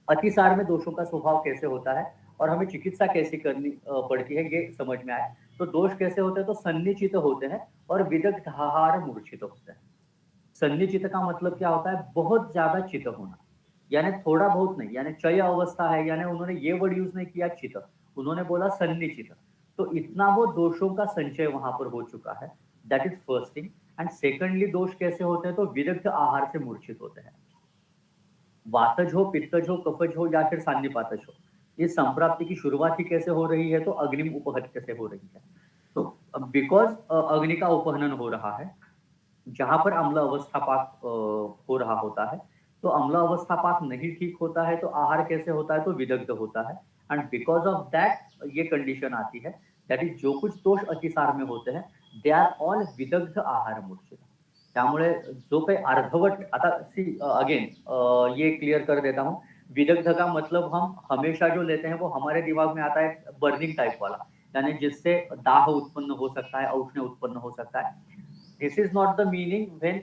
अतिसार में दोषों का स्वभाव कैसे होता है और हमें चिकित्सा कैसे करनी पड़ती है ये समझ में आए। तो दोष कैसे होते हैं, तो सन्निचित होते हैं और विदग्धाहार मूर्छित होते हैं। सन्निचित का मतलब क्या होता है, बहुत ज्यादा चित होना, यानी थोड़ा बहुत नहीं, यानी चय अवस्था है, यानी उन्होंने ये वर्ड यूज नहीं किया चित, उन्होंने बोला सन्निचित। तो इतना वो दोषों का संचय वहां पर हो चुका है। That is first thing. And secondly दोष कैसे होते हैं, तो विदग्ध आहार से मूर्छित होते हैं। वातज हो, पित्तज हो, कफज हो या फिर सान्निपातज हो, इस संप्राप्ति की शुरुआत ही कैसे हो रही है, तो अग्निम उपहत कैसे हो रही है। तो बिकॉज अग्नि का उपहनन हो रहा है, जहां पर अम्ल अवस्थापात हो रहा होता है, तो अम्ल अवस्थापात नहीं ठीक होता है तो आहार कैसे होता है, तो विदग्ध होता है। एंड बिकॉज ऑफ दैट ये कंडीशन आती है, दैट इज जो कुछ दोष अतिसार में होते हैं दे आर ऑल विदग्ध आहार मूर्छित। त्यामुळे जो काही अर्धवट, आता सी अगेन ये क्लियर कर देता हूँ, विदग्ध का मतलब हम हमेशा जो लेते हैं वो हमारे दिमाग में आता है बर्निंग टाइप वाला, यानी जिससे दाह उत्पन्न हो सकता है, औष्ण्य उत्पन्न हो सकता है। This is not the meaning when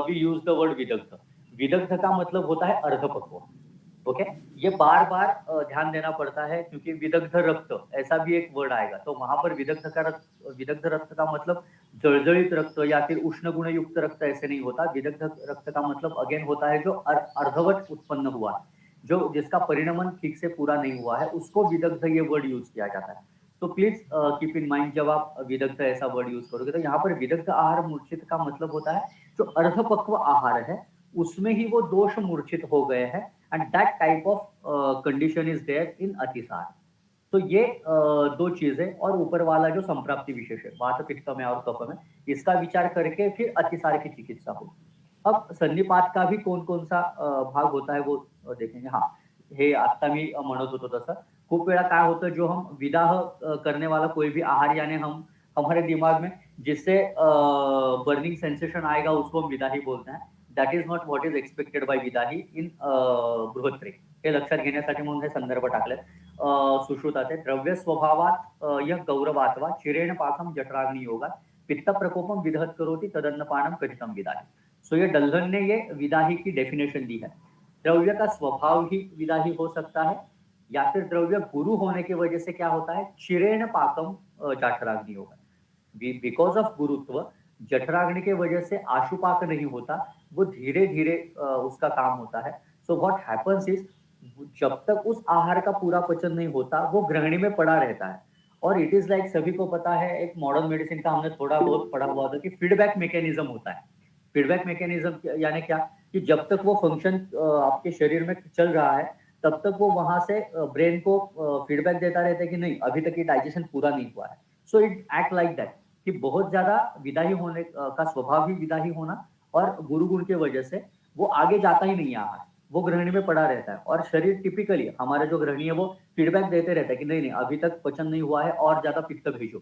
we use the word विदग्ध। विदग्ध का मतलब होता है अर्धपक्व। ओके, ये बार बार ध्यान देना पड़ता है क्योंकि विदग्ध रक्त ऐसा भी एक वर्ड आएगा, तो वहां पर विदग्ध रक्त का मतलब जलजलित रक्त या फिर उष्ण गुण युक्त रक्त ऐसे नहीं होता। विदग्ध रक्त का मतलब अगेन होता है जो अर्धवट उत्पन्न हुआ है, जो जिसका परिणमन ठीक से पूरा नहीं हुआ है, उसको विदग्ध ये वर्ड यूज किया जाता है। तो प्लीज कीप इन माइंड, जब आप विदग्ध ऐसा वर्ड यूज करोगे तो यहाँ पर विदग्ध आहार मूर्छित का मतलब होता है जो अर्धपक्व आहार है उसमें ही वो दोष मूर्छित हो गए हैं, and that type of condition is there in अतिसार। तो ये दो चीजें, और ऊपर वाला जो संप्राप्ति विशेष है वात पित्त में और कफ में, इसका विचार करके फिर अतिसार की चिकित्सा हो। अब सन्निपात का भी कौन कौन सा भाग होता है वो देखेंगे। हाँ, हे आता मी म्हणत होतो तसं खूप वेळा काय होतं, जो हम विदाह करने वाला कोई भी आहार, यानी हम हमारे दिमाग में जिससे बर्निंग सेंसेशन आएगा उसको हम विदाही बोलते हैं। That is not what is expected by विदाही इन बृहत्रे। हे लक्षात घेण्यासाठी म्हणून हे संदर्भ टाकलेत सुश्रुताचे। द्रव्य स्वभावात यह गौरवात्वा चिरेण पाकम जठराग्नि योगात पित्त प्रकोपम विदहत करोति तदन्नपानम कथितम विदाही। सो ये डल्हन ने ये विदाही की डेफिनेशन दी है। द्रव्य का स्वभाव ही विदाही हो सकता है, या फिर द्रव्य गुरु होने की वजह से क्या होता है, चिरेण पाकम जठराग्नि होगा। बिकॉज ऑफ गुरुत्व जठराग्नि के वजह से आशुपाक नहीं होता, वो धीरे धीरे उसका काम होता है। सो व्हाट हैपन्स इज, जब तक उस आहार का पूरा पचन नहीं होता वो ग्रहणी में पड़ा रहता है। और इट इज लाइक सभी को पता है, एक मॉडर्न मेडिसिन का हमने थोड़ा बहुत पढ़ा हुआ था कि फीडबैक मैकेनिज्म होता है। फीडबैक मैकेनिज्म यानी क्या, कि जब तक वो फंक्शन आपके शरीर में चल रहा है तब तक वो वहां से ब्रेन को फीडबैक देता रहता है कि नहीं अभी तक ये डाइजेशन पूरा नहीं हुआ है। So it act like that, कि बहुत ज्यादा विदाही होने का स्वभाव ही विदाही होना, और गुरु गुण की वजह से वो आगे जाता ही नहीं आहार, वो ग्रहणी में पड़ा रहता है। और शरीर टिपिकली हमारा जो ग्रहणी है वो फीडबैक देते रहता है कि नहीं नहीं अभी तक पचन नहीं हुआ है और ज्यादा पित्त भेजो।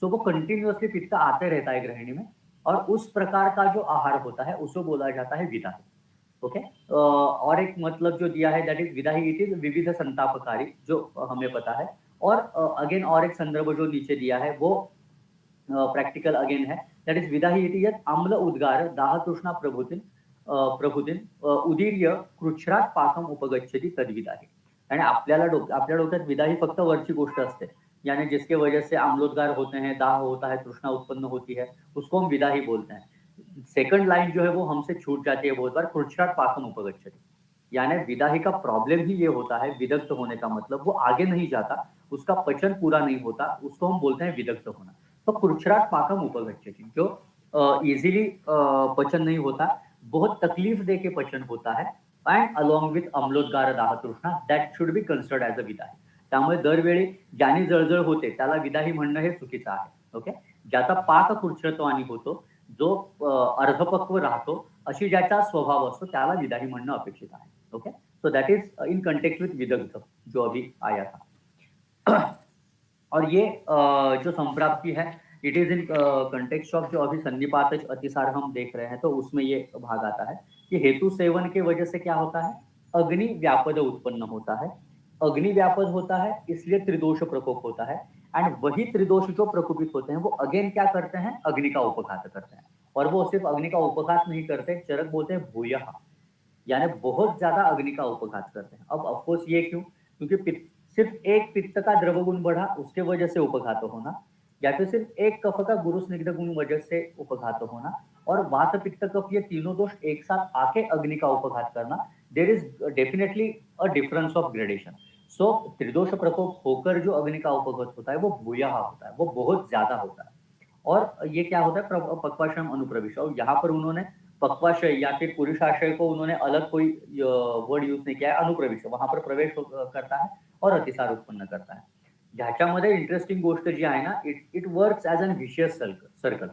सो वो कंटिन्यूअसली पित्त आते रहता है ग्रहणी में, और उस प्रकार का जो आहार होता है उसको बोला जाता है विदाही। ओके। और एक मतलब जो दिया है दैट इज विदाही, इट इज विविध संतापकारी, जो हमें पता है। और अगेन और एक संदर्भ जो नीचे दिया है वो प्रॅक्टिकल अगेन है, दैट इज विदाही इति यत् आम्ल उद्गार दाह तृष्णा प्रभूतीन उदीर्य कृच्छ्रात पाकम उपगच्छति तद्विदाही। आणि आपल्या डोक्यात विदाही फक्त वरची गोष्ट असते, यानी जिसके वजह से आम्लोद्गार होते हैं, दाह होता है, तृष्णा उत्पन्न होती है, उसको हम विदाही बोलते हैं। सेकंड लाइन जो है वो हमसे छूट जाती है बहुत बार, कृच्छ्रात पाकम उपगच्छति। यानी विदाही का प्रॉब्लम ही ये होता है, विदग्ध होने का मतलब वो आगे नहीं जाता, उसका पचन पूरा नहीं होता, उसको हम बोलते हैं विदग्ध होना। तो कृच्छ्रात पाकम उपगच्छति, जो इजीली पचन नहीं होता, बहुत तकलीफ दे के पचन होता है, एंड अलॉन्ग विथ अम्लोद्गार दाह तृष्णा, that should be considered as a विदाही। त्यामुळे दरवेळी ज्याने जळजळ होते त्याला विदाही म्हणणं हे चुकीचं आहे। ओके। ज्याचा पाक कृच्छ्रत्वाने होतो, जो अर्धपक्व राहतो, अशी ज्याचा स्वभाव असतो त्याला विदाही म्हणणं अपेक्षित आहे। Okay. So that is in context with विदग्ध जो अभी आया था। और ये जो संप्राप्ति है it is in context of जो अभी संधिपातज अतिसार हम देख रहे हैं, तो उसमें ये भाग आता है कि हेतु सेवन के वजह से क्या होता है, अग्नि व्यापद उत्पन्न होता है। अग्नि व्यापद होता है इसलिए त्रिदोष प्रकोप होता है, एंड वही त्रिदोष जो प्रकोपित होते हैं वो अगेन क्या करते हैं, अग्नि का उपघात करते हैं। और वो सिर्फ अग्नि का उपघात नहीं करते, चरक बोलते हैं भूयः, यानी बहुत ज्यादा अग्नि का उपघात करते हैं। अब ऑफकोर्स ये क्यों, क्योंकि सिर्फ एक पित्त का द्रव गुण बढ़ा उसके वजह से उपघात होना, या फिर सिर्फ एक कफ का गुरु स्निग्ध गुण वजह से उपघात होना, और वात पित्त कफ ये तीनों दोष एक साथ आके अग्नि का उपघात करना, there is definitely a difference of gradation. So त्रिदोष प्रकोप होकर जो अग्नि का उपघात होता है वो भूयः होता है, वो बहुत ज्यादा होता है। और ये क्या होता है, पक्वाशयम अनुप्रविश, और यहाँ पर उन्होंने पक्वाशय या फिर पुरुषाशय को उन्होंने अलग कोई वर्ड यूज नहीं किया है, अनुप्रविश वहां पर प्रवेश करता है और अतिसार उत्पन्न करता है। ह्याच्यामध्ये इंटरेस्टिंग गोष्ट जी आहे ना, it works as a vicious circle.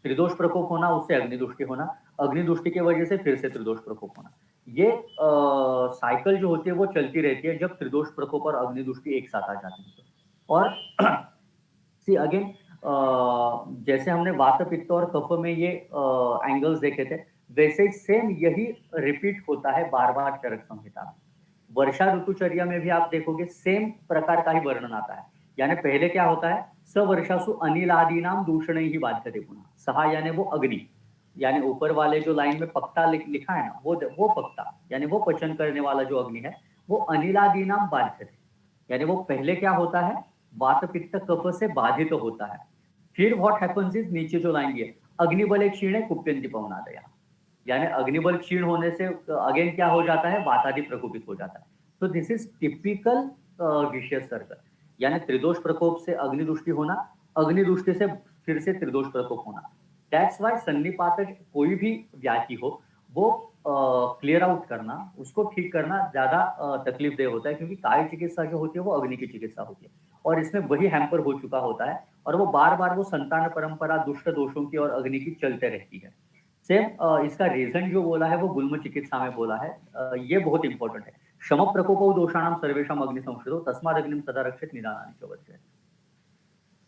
त्रिदोष प्रकोप होना, उससे अग्निदृष्टि होना, अग्निदृष्टि की वजह से फिर से त्रिदोष प्रकोप होना, ये साइकिल जो होती है वो चलती रहती है जब त्रिदोष प्रकोप और अग्निदृष्टि एक साथ आ जाती है। और सी अगेन जैसे हमने वात पित्त और कफ में ये एंगल्स देखे थे, वैसे ही सेम यही रिपीट होता है बार बार चरक संहिता में। वर्षा ऋतुचर्या में भी आप देखोगे सेम प्रकार का ही वर्णन आता है। यानी पहले क्या होता है, स वर्षासु अनिलादीनाम दूषण ही बाध्यते पुनः, सहा यानी वो अग्नि, यानी ऊपर वाले जो लाइन में पक्ता लिखा है ना, वो पक्ता यानी वो पचन करने वाला जो अग्नि है, वो अनिलादीनाम बाध्यते, यानी वो पहले क्या होता है, वात पित्त कफ से बाधित होता है। फिर व्हाट हैपेंस इज, नीचे जो लाइन है, अग्निबल क्षीणे कुप्यंति पवनादया, यानी अग्निबल क्षीण होने से अगेन क्या हो जाता है, वातादि प्रकोपित हो जाता है। तो this is typical vicious circle, यानी त्रिदोष प्रकोप से अग्निदृष्टि होना, अग्निदृष्टि से फिर से त्रिदोष प्रकोप होना। दैट्स वाई सन्निपातज कोई भी व्याधि हो वो क्लियर आउट करना, उसको ठीक करना ज्यादा तकलीफ दे होता है, क्योंकि काय चिकित्सा जो होती है वो अग्नि की चिकित्सा होती है, और इसमें वही हैम्पर हो चुका होता है, और वो बार बार वो संतान परंपरा दुष्ट दोषों की और अग्नि की चलते रहती है। सेम इसका रीजन जो बोला है वो गुल्म चिकित्सा में बोला है, ये बहुत इंपॉर्टेंट है। शम प्रकोप दोषाणाम सर्वेशम अग्नि संशोधो तस्माद अग्निम सदा रक्षित निदानानि च वर्जयेत्।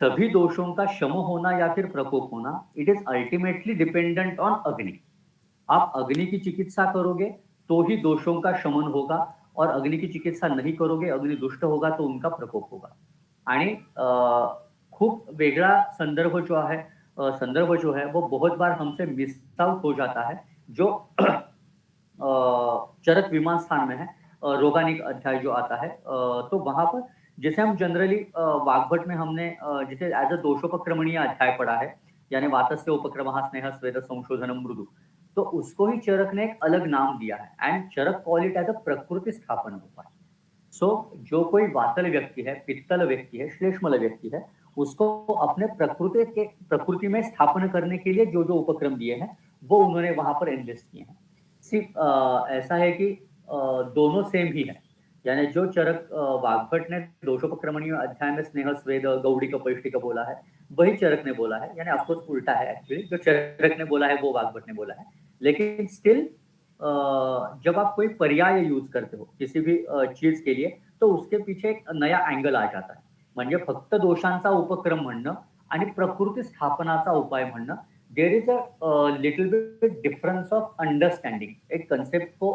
सभी दोषों का शम होना या फिर प्रकोप होना, it is ultimately dependent on अग्नि। आप अग्नि की चिकित्सा करोगे तो ही दोषों का शमन होगा, और अग्नि की चिकित्सा नहीं करोगे, अग्नि दुष्ट होगा तो उनका प्रकोप होगा। आणि खूप वेगळा संदर्भ जो है वो बहुत बार हमसे मिस आउट हो जाता है, जो चरक विमान स्थान में है, रोगानिक अध्याय जो आता है, तो वहां पर जैसे हम जनरली वाग्भट में हमने जैसे एज अ दोषोपक्रमणीय अध्याय पढ़ा है, यानी वातस्य उपक्रम स्नेह स्वेद संशोधन मृदु, तो उसको ही चरक ने एक अलग नाम दिया है, and Charaka call it as a प्रकृति स्थापन उपाय। सो जो कोई वातल व्यक्ति है, पित्तल व्यक्ति है, श्लेष्मल व्यक्ति है, उसको अपने प्रकृति में स्थापन करने के लिए जो जो उपक्रम दिए हैं वो उन्होंने वहां पर इन्वेस्ट किए हैं। सिर्फ ऐसा है कि दोनों सेम ही है, यानी जो चरक वाग्भट ने दोषोपक्रमणीय अध्याय में स्नेह स्वेद गौड़िक पौष्टिक बोला है, वही चरक ने बोला है, यानी ऑफकोर्स उल्टा है एक्चुअली, जो चरक ने बोला है वो वाग्भट ने बोला है, लेकिन स्टिल जब आप कोई पर्याय यूज करते हो किसी भी चीज के लिए, तो उसके पीछे एक नया अँगल आ जाता है। म्हणजे फक्त दोषांचा उपक्रम म्हणणं आणि प्रकृती स्थापनाचा उपाय म्हणणं, there is a little bit difference of understanding. एक कंसेप्ट को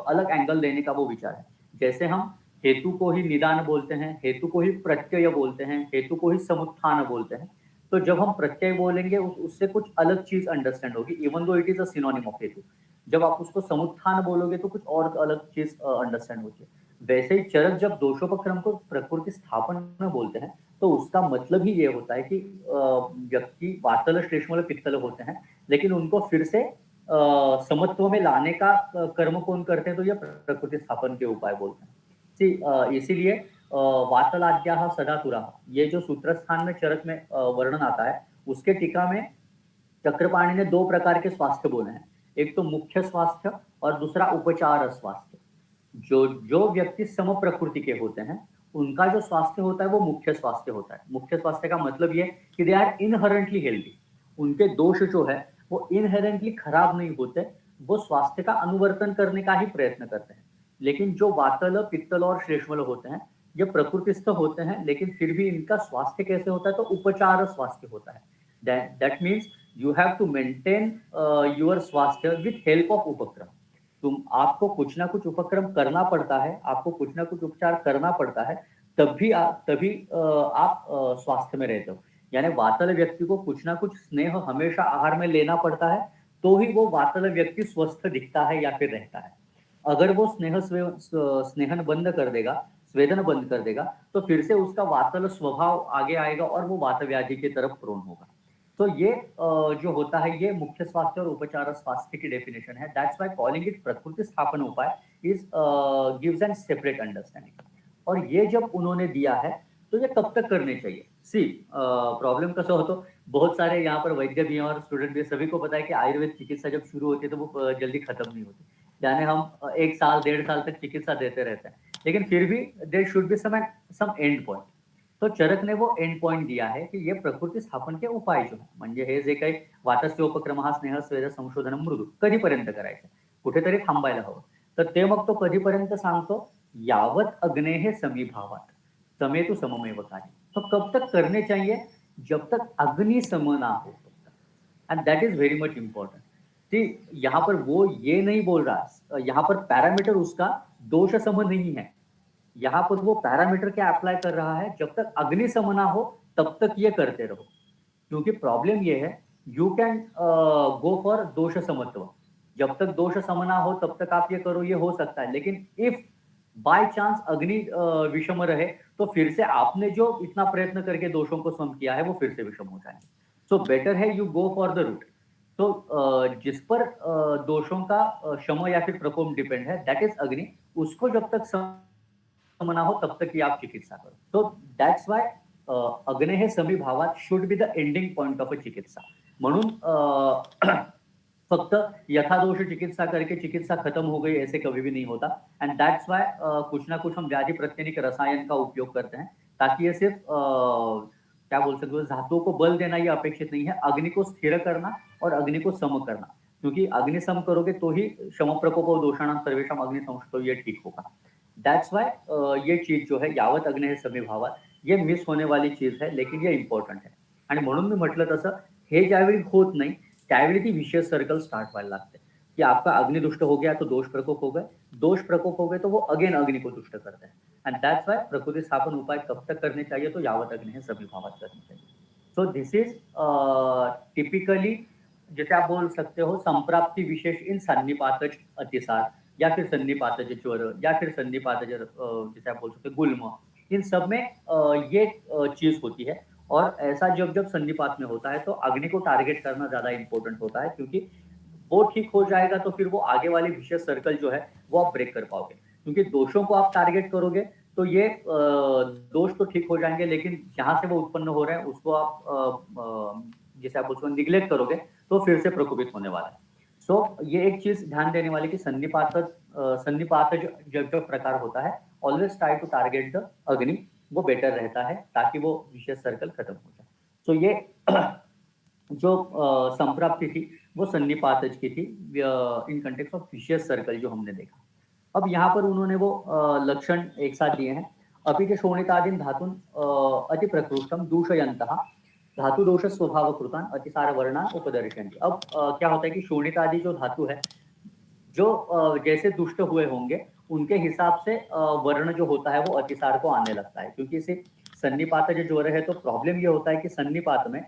अलग एंगल देने का वो विचार है। जैसे हम हेतु को ही निदान बोलते हैं, हेतु को ही प्रत्यय बोलते हैं, हेतु को ही समुत्थान बोलते हैं। तो जब हम प्रत्यय बोलेंगे उससे कुछ अलग चीज अंडरस्टैंड होगी, even though it is a synonym of हेतु। जब आप उसको समुत्थान बोलोगे तो कुछ और अलग चीज अंडरस्टैंड होती है। वैसे ही चरक जब दोषोपक्रम को प्रकृति स्थापन में बोलते हैं तो उसका मतलब ही ये होता है कि व्यक्ति वातल श्लेष्मल पित्तल होते हैं, लेकिन उनको फिर से समत्व में लाने का कर्म कौन करते हैं, तो ये प्रकृति स्थापन के उपाय बोलते हैं। इसीलिए वातलाद्या सदातुरा, ये जो सूत्र स्थान में चरक में वर्णन आता है, उसके टीका में चक्रपाणि ने दो प्रकार के स्वास्थ्य बोले हैं। एक तो मुख्य स्वास्थ्य और दूसरा उपचार स्वास्थ्य। जो जो व्यक्ति सम प्रकृति के होते हैं उनका जो स्वास्थ्य होता है वो मुख्य स्वास्थ्य होता है। मुख्य स्वास्थ्य का मतलब ये कि दे आर इनहेरेंटली हेल्दी। उनके दोष जो है वो इनहेरेंटली खराब नहीं होते, वो स्वास्थ्य का अनुवर्तन करने का ही प्रयत्न करते हैं। लेकिन जो वातल पित्तल और श्लेष्मल होते हैं ये प्रकृतिस्थ होते हैं, लेकिन फिर भी इनका स्वास्थ्य कैसे होता है, तो उपचार स्वास्थ्य होता है। That means you have to maintain your स्वास्थ्य विथ हेल्प ऑफ उपक्रम। आपको कुछ ना कुछ उपक्रम करना पड़ता है, आपको कुछ ना कुछ उपचार करना पड़ता है, तभी आप स्वास्थ्य में रहते हो। यानी वातल व्यक्ति को कुछ ना कुछ स्नेह हमेशा आहार में लेना पड़ता है, तो ही वो वातल व्यक्ति स्वस्थ दिखता है या फिर रहता है। अगर वो स्नेहन बंद कर देगा, स्वेदन बंद कर देगा, तो फिर से उसका वातल स्वभाव आगे आएगा और वो वात व्याधि की तरफ प्रोन होगा। तो ये जो होता है ये मुख्य स्वास्थ्य और उपचार स्वास्थ्य की डेफिनेशन है। दैट्स व्हाई कॉलिंग इट प्रकृति स्थापन उपाय is gives an separate understanding. और ये जब उन्होंने दिया है तो ये कब तक करने चाहिए। सी प्रॉब्लम कसं होतो, बहुत सारे यहाँ पर वैद्य भी हैं और स्टूडेंट भी हैं, सभी को पता है कि आयुर्वेद चिकित्सा जब शुरू होती है तो वो जल्दी खत्म नहीं होती। यानी हम 1 साल 1.5 साल तक चिकित्सा देते रहते हैं, लेकिन फिर भी there should be some end point. तो चरक ने वो एंड पॉइंट दिया आहे की हे प्रकृती स्थापन के उपाय जो आहे, म्हणजे हे जे काही वातस्य उपक्रम हा स्नेह स्वेद संशोधन मृदू कधीपर्यंत करायचं, कुठेतरी थांबायला हवं। तर ते मग तो कधीपर्यंत सांगतो, यावत अग्नेः समीभावात समेतु सममेव कार्य। तो कब तक करने चाहिए, जब तक अग्नि सम ना हो तब तक। And that is very much important. कि यहाँ पर वो ये नहीं बोल रहा, यहाँ पर पैरामीटर उसका दोष सम नहीं है। यहाँ पर वो पैरामीटर क्या अप्लाई कर रहा है, जब तक अग्नि सम ना हो तब तक ये करते रहो। क्योंकि प्रॉब्लम ये है, यू कैन गो फॉर दोष समत्व। जब तक दोष सम ना हो तब तक आप ये करो, ये हो सकता है। लेकिन इफ बाय चांस अग्नि विषम रहे तो फिर से आपने जो इतना प्रयत्न करके दोषों को सम किया है वो फिर से विषम हो जाए। सो बेटर है you go for the root. तो जिस पर दोषों का शम या फिर प्रकोप डिपेंड है, दैट इज अग्नि। उसको जब तक ना हो तब तक ही आप चिकित्सा करो। तो दैट्स व्हाई अग्नेः समीभावात should be the ending point of a चिकित्सा। म्हणून फक्त यथादोष चिकित्सा करके चिकित्सा खत्म हो गई ऐसे कभी भी नहीं होता। एंड दैट्स व्हाई कुछ ना कुछ हम व्याधि प्रत्यनिक रसायन का उपयोग करते हैं, ताकि ये सिर्फ क्या बोल सकते हो, धातुओं को बल देना ये अपेक्षित नहीं है, अग्नि को स्थिर करना और अग्नि को सम करना। क्योंकि अग्नि सम करोगे तो ही शम प्रकोप दोषाणाम सर्वेषाम अग्नि संस्कृतो ये ठीक होगा। दैट्स व्हाई ये चीज जो है यावत अग्नेः समीभावात, ये मिस होने वाली चीज है, लेकिन ये इम्पॉर्टंट है। आणि म्हणून मी म्हटलं तसं, हे ज्यावेळी होत नाही त्यावेळी ती विशेष सर्कल स्टार्ट व्हायला लागते कि आपका अग्नि दुष्ट हो गया तो दोष प्रकोप हो गए, दोष प्रकोप हो गए तो वो अगेन अग्नि को दुष्ट करते हैं। एंड दैट्स व्हाई प्रकृति स्थापन उपाय कब तक करने चाहिए, तो यावत अग्नि समीभावात करने चाहिए। सो दिस इज टिपिकली, जैसे आप बोल सकते हो, संप्राप्ति विशेष इन सन्निपातज अतिसार या फिर सन्निपातज ज्वर या फिर सन्निपातज जैसे आप बोल सकते हो गुल्म। इन सब में ये चीज होती है। और ऐसा जब जब सन्निपात में होता है तो अग्नि को टारगेट करना ज्यादा इंपॉर्टेंट होता है, क्योंकि वो ठीक हो जाएगा तो फिर वो आगे वाली विशेष सर्कल जो है वो आप ब्रेक कर पाओगे। क्योंकि दोषों को आप टारगेट करोगे तो ये दोष तो ठीक हो जाएंगे, लेकिन जहां से वो उत्पन्न हो रहे हैं उसको आप जैसे आप उसको निग्लेक्ट करोगे तो फिर से प्रकोपित होने वाला है। सो ये एक चीज ध्यान देने वाली कि सन्निपात जो प्रकार होता है, always try to target the अग्नि, वो बेटर रहता है ताकि वो विशेष सर्कल खत्म हो जाए। तो ये जो संप्राप्ति थी वो सन्निपातज की थी इन कंटेक्स्ट ऑफ विशेष सर्कल जो हमने देखा। अब यहाँ पर उन्होंने वो लक्षण एक साथ दिए हैं। अपि च शोणितादीन धातुन अति प्रकृष्टम दूषयन्तः धातु दोष स्वभाव कृतान अतिसार वर्णान उपदर्शन्ति। अब क्या होता है कि शोणित आदि जो धातु है, जो जैसे दुष्ट हुए होंगे उनके हिसाब से वर्ण जो होता है वो अतिसार को आने लगता है, क्योंकि इसे सन्निपात जो ज्वर है, तो प्रॉब्लम ये होता है कि सन्निपात में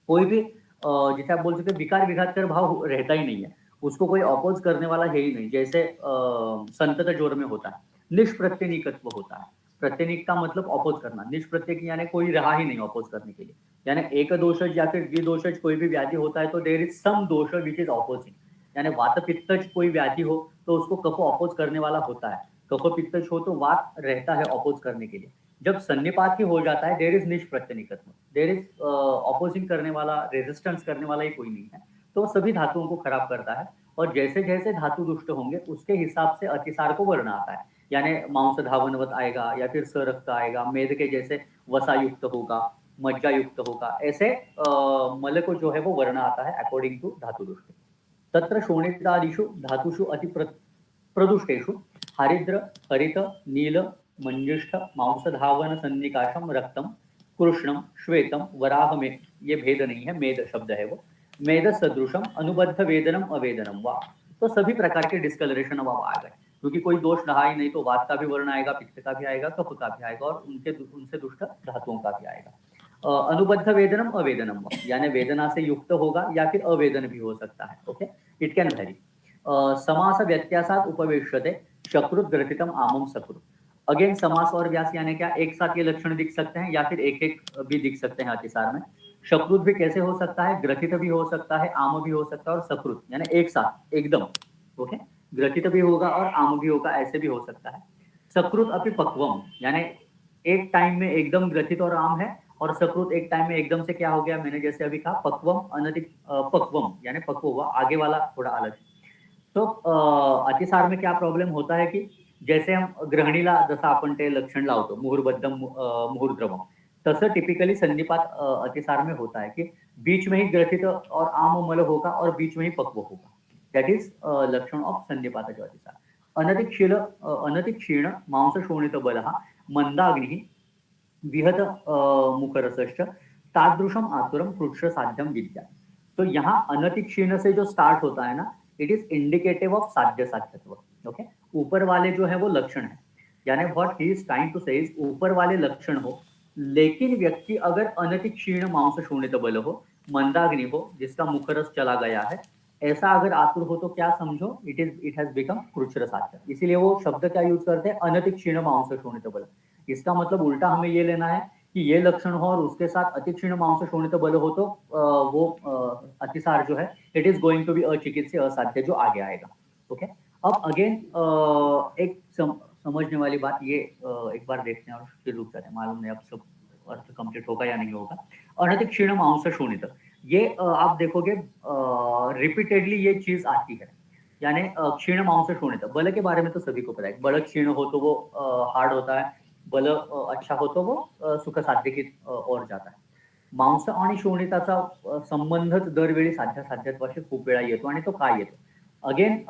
कोई भी जैसे आप बोल सकते हैं विकार विघात कर भाव रहता ही नहीं है, उसको कोई अपोज करने वाला है ही नहीं, जैसे संतत जोर में होता है। निष्प्रत्यनिकत्व होता है, प्रत्यनिक का मतलब अपोज करना, निष्प्रत्यक यानी कोई रहा ही नहीं अपोज करने के लिए, यानी एक दोषज या फिर द्विदोषज कोई भी व्याधि होता है तो देर इज सम दोष विच इज ऑपोजिंग, यानी वात पित्तज कोई व्याधि हो तो उसको कफ अपोज करने वाला होता है, कफ पित्तज हो तो वात रहता है अपोज करने के लिए। जब सन्निपात ही हो जाता है देर इज निष्प्रत्यनिकत्व, देर इज ऑपोजिंग करने वाला, रेजिस्टेंस करने वाला ही कोई नहीं है, तो वो सभी धातुओं को खराब करता है। और जैसे जैसे धातु दुष्ट होंगे उसके हिसाब से अतिसार को वर्ण आता है, यानी मांस धावनवत आएगा या फिर सरक्त आएगा, मेद के जैसे वसा युक्त होगा, मज्जा युक्त होगा, ऐसे मल को जो है वो वर्ण आता है अकॉर्डिंग टू धातु दुष्ट। तत्र शोणितादिषु धातुषु अति प्रदुष्टेषु हरिद्र हरित नील मंजिष्ठ मांसधावन सन्निकाशम रक्तम कृष्णम श्वेतम वराह में, ये भेद नहीं है, मेद शब्द है वो, मेद सदृशम अनुबद्ध वेदनम अवेदनम वा, तो सभी प्रकार के डिस्कलरेशन अब आ गए, क्योंकि कोई दोष रहा ही नहीं, तो वात का भी वर्ण आएगा, पित्त का भी आएगा, कफ का भी आएगा और उनसे दुष्ट धातुओं का भी आएगा। अनुबद्ध वेदनम अवेदनम वा, यानी वेदना से युक्त होगा या फिर अवेदन भी हो सकता है। Okay, it can very. समास व्यत्यासात उपवेश्यते शकृत ग्रथितम आमम सकृत। अगेन समास और व्यास यानी क्या, एक साथ ये लक्षण दिख सकते हैं या फिर एक एक भी दिख सकते हैं अतिसार में। शकृत भी कैसे हो सकता है, ग्रथित भी हो सकता है, आम भी हो सकता है और सकृत यानी एक साथ एकदम। ओके, ग्रथित भी होगा और आम भी होगा, ऐसे भी हो सकता है। सकृत अपि पक्वम, यानी एक टाइम में एकदम ग्रथित और आम है, और सकृत एक टाइम में एकदम से क्या हो गया, मैंने जैसे अभी कहा पक्वम अनधिक पक्वम यानी पक्व हुआ, आगे वाला थोड़ा अलग है। तो अतिसार में क्या प्रॉब्लेम होता है कि जैसे हम ग्रहणीला जसं आपण ते लक्षण लावतो मुहुर्बद्धम मुहुर्द्रवम, तसं टिपिकली संधिपात अतिसार में होता है कि बीच में ही ग्रथित और आम मल होगा और बीच में ही पक्व होगा, दैट इज लक्षण ऑफ संधिपाताचे अतिसार। अनतिक्षीण मांस शोणित बलः मंदाग्निः विहत मुखरसश्च तादृशम आतुरम कृच्छ साध्यम विद्या। तो यहाँ अनतिक्षीण से जो स्टार्ट होता है ना, इट इज इंडिकेटिव ऑफ साध्य साध्यत्व। ओके, ऊपर वाले जो है वो लक्षण है, यानी what he is trying to say is ऊपर वाले लक्षण हो, लेकिन व्यक्ति अगर अनतिक्षीण मांस शोणित बल हो, मंदाग्नि हो, जिसका मुखरस चला गया है, ऐसा अगर आतुर हो तो क्या समझो, इट हैज बिकम कृच्छ साध्य। इसीलिए वो शब्द क्या यूज करते हैं, अनतिक्षीण मांस शोणित बल। इसका मतलब उल्टा हमें ये लेना है कि ये लक्षण हो और उसके साथ अतिक्षीण मांस शोणित बल हो, तो वो अतिसार जो है it is going to be अचिकित्सीय असाध्य जो आगे आएगा। ओके, अब अगेन एक समझने वाली बात ये एक बार देखते हैं और फिर रुक जाते हैं, मालूम नहीं अब सब अर्थ कंप्लीट होगा या नहीं होगा। अनतिक्षीण मांस शोणित, ये आप देखोगे रिपीटेडली ये चीज आती है, यानी क्षीण मांस शोणित। बल के बारे में तो सभी को पता है, बल क्षीण हो तो वो हार्ड होता है, बल अच्छा हो तो वो सुख साध्य की ओर जाता है। मांस आणि शोणिताचा संबंधच दरवेळी साध्यासाध्यत्वाशी खूप वेळा येतो, आणि तो काय येतो, अगेन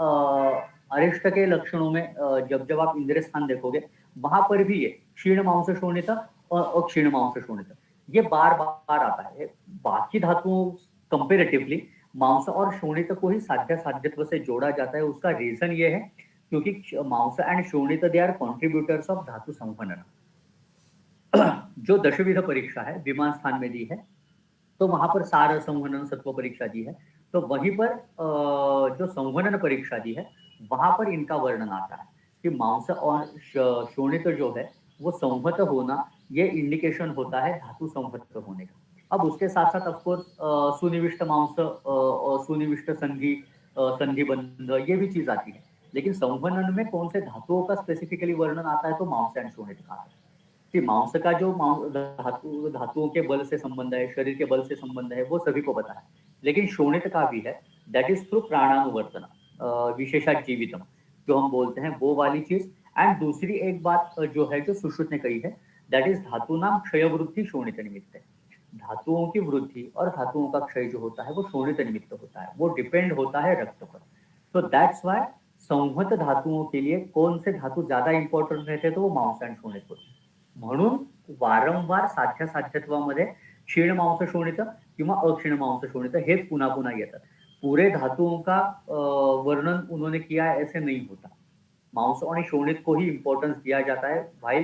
अरिष्ट के लक्षणों में जब जब आप इंद्रिय स्थान देखोगे वहां पर भी ये क्षीण मांस शोणित और अक्षीण मांस शोणित ये बार बार आता है। बाकी धातुओं कंपेरेटिवली मांस और शोणित को ही साध्य साध्यत्व से जोड़ा जाता है। उसका रीजन ये है क्योंकि मांस and Shonit they are contributors of धातु संवहन। जो दशविध परीक्षा है विमान स्थान में दी है, तो वहां पर सार संवहन सत्व परीक्षा दी है, तो वहीं पर जो संवहन परीक्षा दी है वहां पर इनका वर्णन आता है कि मांस और शोणित जो है वो संहत होना, ये इंडिकेशन होता है धातु संहत होने का। अब उसके साथ साथ ऑफकोर्स सुनिविष्ट मांस, सुनिविष्ट संधि, संधिबंध, ये भी चीज आती है, लेकिन संवहन में कौन से धातुओं का स्पेसिफिकली वर्णन आता है तो मांस एंड शोणित का आता है। कि मांस का जो धातुओं के बल से संबंध है, शरीर के बल से संबंध है, वो सभी को पता है, लेकिन शोणित का भी है, दैट इज थ्रू प्राणानुवर्तन विशेषा जीवितम जो हम बोलते हैं वो वाली चीज। एंड दूसरी एक बात जो है जो सुश्रुत ने कही है, दैट इज धातु नाम क्षय वृद्धि शोणित निमित्त है। धातुओं की वृद्धि और धातुओं का क्षय जो होता है वो शोणित निमित्त होता है, वो डिपेंड होता है रक्त पर। तो दैट्स वाई संहत धातुओं के लिए कौन से धातु ज्यादा इंपॉर्टंट रहते तो वो मांस एंड शोणित होते। म्हणून वारंवार साध्य साध्यत्वामध्ये क्षीण मांस शोणित किंवा अक्षीण मांस शोणित हेच पुन्हा पुन्हा येतात. पूरे धातुओं का वर्णन उन्होंने किया है ऐसे नहीं होता. मांस और शोणित को ही इम्पोर्टेंस दिया जाता है भाई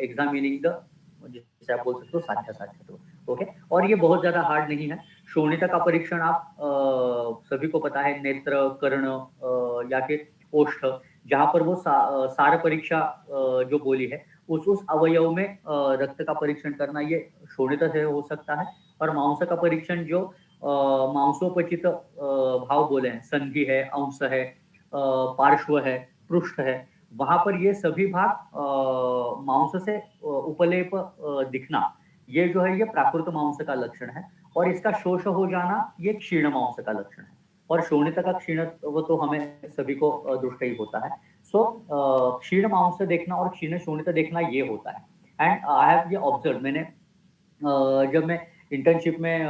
एग्जामिनिंग द जैसे आप बोल सकते हो साध्या साध्य ओके. और ये बहुत ज्यादा हार्ड नहीं है. शोणित का परीक्षण आप सभी को पता है नेत्र कर्ण या फिर ओष्ठ जहां पर वो सार परीक्षा जो बोली है उस अवयव में रक्त का परीक्षण करना ये शोणित से हो सकता है. और मांस का परीक्षण जो मांसोपचित भाव बोले हैं संधि है अंश है पार्श्व है पृष्ठ है वहां पर ये सभी भाग मांस से उपलेप दिखना ये जो है ये प्राकृत मांस का लक्षण है. और इसका शोष हो जाना ये क्षीण मांस का लक्षण है. और शोणित का क्षीण वो तो हमें सभी को दृष्ट ही होता है. सो क्षीण मांस देखना और क्षीण शोणित देखना ये होता है. एंड आई हैव ये ऑब्जर्व मैंने जब मैं इंटर्नशिप में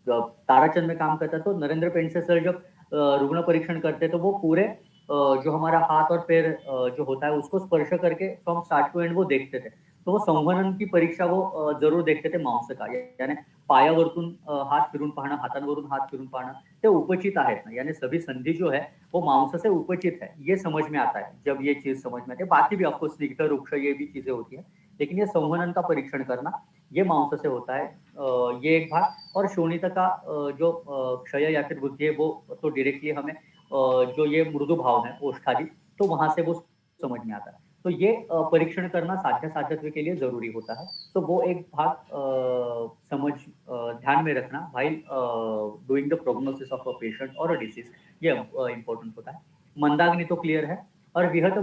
ताराचंद में काम करता तो नरेंद्र पेंडसे सर जब रुग्ण परीक्षण करते तो वो पूरे जो हमारा हाथ और पैर जो होता है उसको स्पर्श करके फ्रॉम स्टार्ट टू एंड वो देखते थे. तो वो संवहन की परीक्षा वो जरूर देखते थे मांस का यानी पायावरतून हात फिरून पाहणं हातांवरून हात फिरून पाहणं ते उपचित आहेत ना यानी सभी संधि जो है वो मांस से उपचित है. ये समझ में आता है जब ये चीज समझ में आती है. बाकी भी ऑफकोर्स स्निग्ध वृक्ष ये भी चीजें होती है लेकिन ये संवहन का परीक्षण करना ये मांस से होता है. ये एक भाग. और शोणित का जो क्षय या फिर वृद्धि है वो तो डायरेक्टली हमें जो ये मृदु भाव है ओष्ठादि तो वहां से वो समझ में आता है. तो ये परीक्षण करना साध्य साध्यत्व के लिए जरूरी होता है. तो वो एक भाग समझ ध्यान में रखना भाई doing the prognosis of a patient और अ डिसीज ये इम्पोर्टेंट होता है. मंदाग्नि तो क्लियर है. और विहत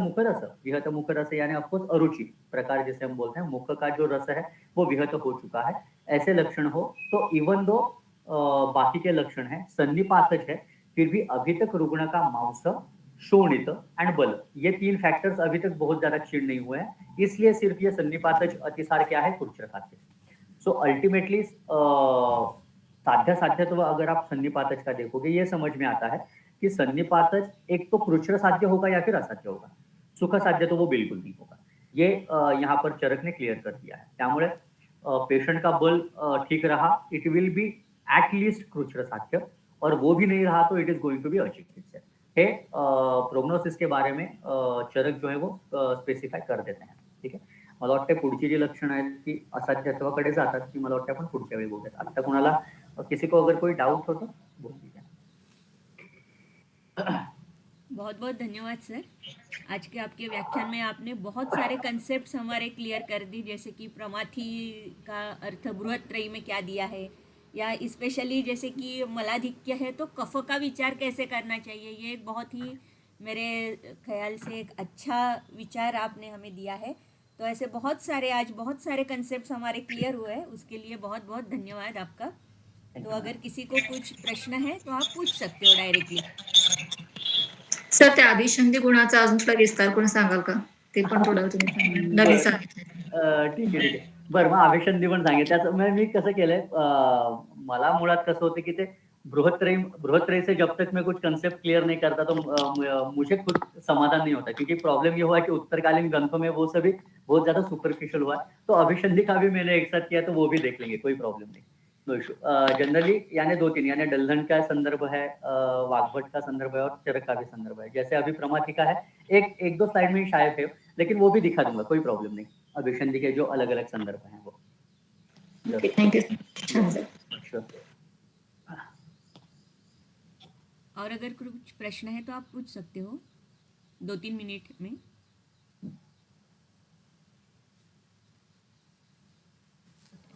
मुख रस यानी ऑफकोर्स अरुचि प्रकार जिसे हम बोलते हैं मुख का जो रस है वो विहत हो चुका है ऐसे लक्षण हो तो इवन दो बाकी के लक्षण है सन्निपातज है फिर भी अभी तक रुग्ण का मांस शोणित एंड बल ये तीन फैक्टर्स अभी तक बहुत ज्यादा क्षीण नहीं हुए हैं इसलिए सिर्फ ये सन्निपातज अतिसार क्या है कुर्चर खाते. सो अल्टीमेटली साध्य साध्यत्व अगर आप सन्निपातज का देखोगे ये समझ में आता है कि सन्निपातज एक तो कृच्छ्र साध्य होगा या फिर असाध्य होगा. सुख साध्य तो वो बिल्कुल नहीं होगा. ये यहाँ पर चरक ने क्लियर कर दिया है. त्यामुळे पेशेंट का बल ठीक रहा it will be at least कृच्छ्र साध्य और वो भी नहीं रहा तो it is going to be अचिकित्सा. हे प्रोग्नोसिस के बारे में चरक जो है वो स्पेसिफाय कर देते हैं. ठीक आहे. मला वाटतं पुढची जी लक्षणं आहेत ती असाध्यत्वाकडे जातात की मला वाटतं आपण पुढच्या वेळी बोलूयात. आता कोणाला किसी को अगर कोई डाउट हो तो बोल दीजिए. बहुत बहुत धन्यवाद सर. आज के आपके व्याख्यान में आपने बहुत सारे कंसेप्ट्स हमारे क्लियर कर दी जैसे कि प्रमाथी का अर्थ बृहत्त्रयी में क्या दिया है या स्पेशली जैसे कि मलाधिक्य है तो कफ का विचार कैसे करना चाहिए. ये एक बहुत ही मेरे ख्याल से एक अच्छा विचार आपने हमें दिया है. तो ऐसे बहुत सारे कंसेप्ट्स हमारे क्लियर हुए हैं उसके लिए बहुत बहुत धन्यवाद आपका. तो अगर किसी को कुछ प्रश्न है तो आप पूछ सकते हो डायरेक्टली. सर त्या आदिशंधी गुणाचा अजून थोडा विस्तार करून सांगाल का? ते पण थोडं तुम्ही सांगा. नवीन सांगितलं. ठीक आहे. बरं मग अभिषंधी पण सांगितलं. त्याचं मी कसं केलंय मला मुळात कसं होतं की ते बृहत्त्रयी से जब तक मैं कुछ कंसेप्ट क्लियर नहीं करता तो मुझे खुद समाधान नहीं होता क्योंकि प्रॉब्लम ये हुआ कि उत्तरकालीन ग्रंथों में वो सभी बहुत ज्यादा सुपरफिशियल हुआ. तो अभिषंधी का भी मैंने एक साथ किया तो वो भी देख लेंगे कोई प्रॉब्लम नहीं. No issue. जनरली यानी 2-3 यानी डल्हन का संदर्भ है वाघभट का संदर्भ है और चरक का भी संदर्भ है. जैसे अभी प्रमाथी का है एक दो स्लाइड में शायद है लेकिन वो भी दिखा दूंगा कोई प्रॉब्लम नहीं. अभिषंधी के जो अलग अलग संदर्भ हैं वो. Thank you. Sure. और अगर कुछ प्रश्न है तो आप पूछ सकते हो 2-3 मिनट में.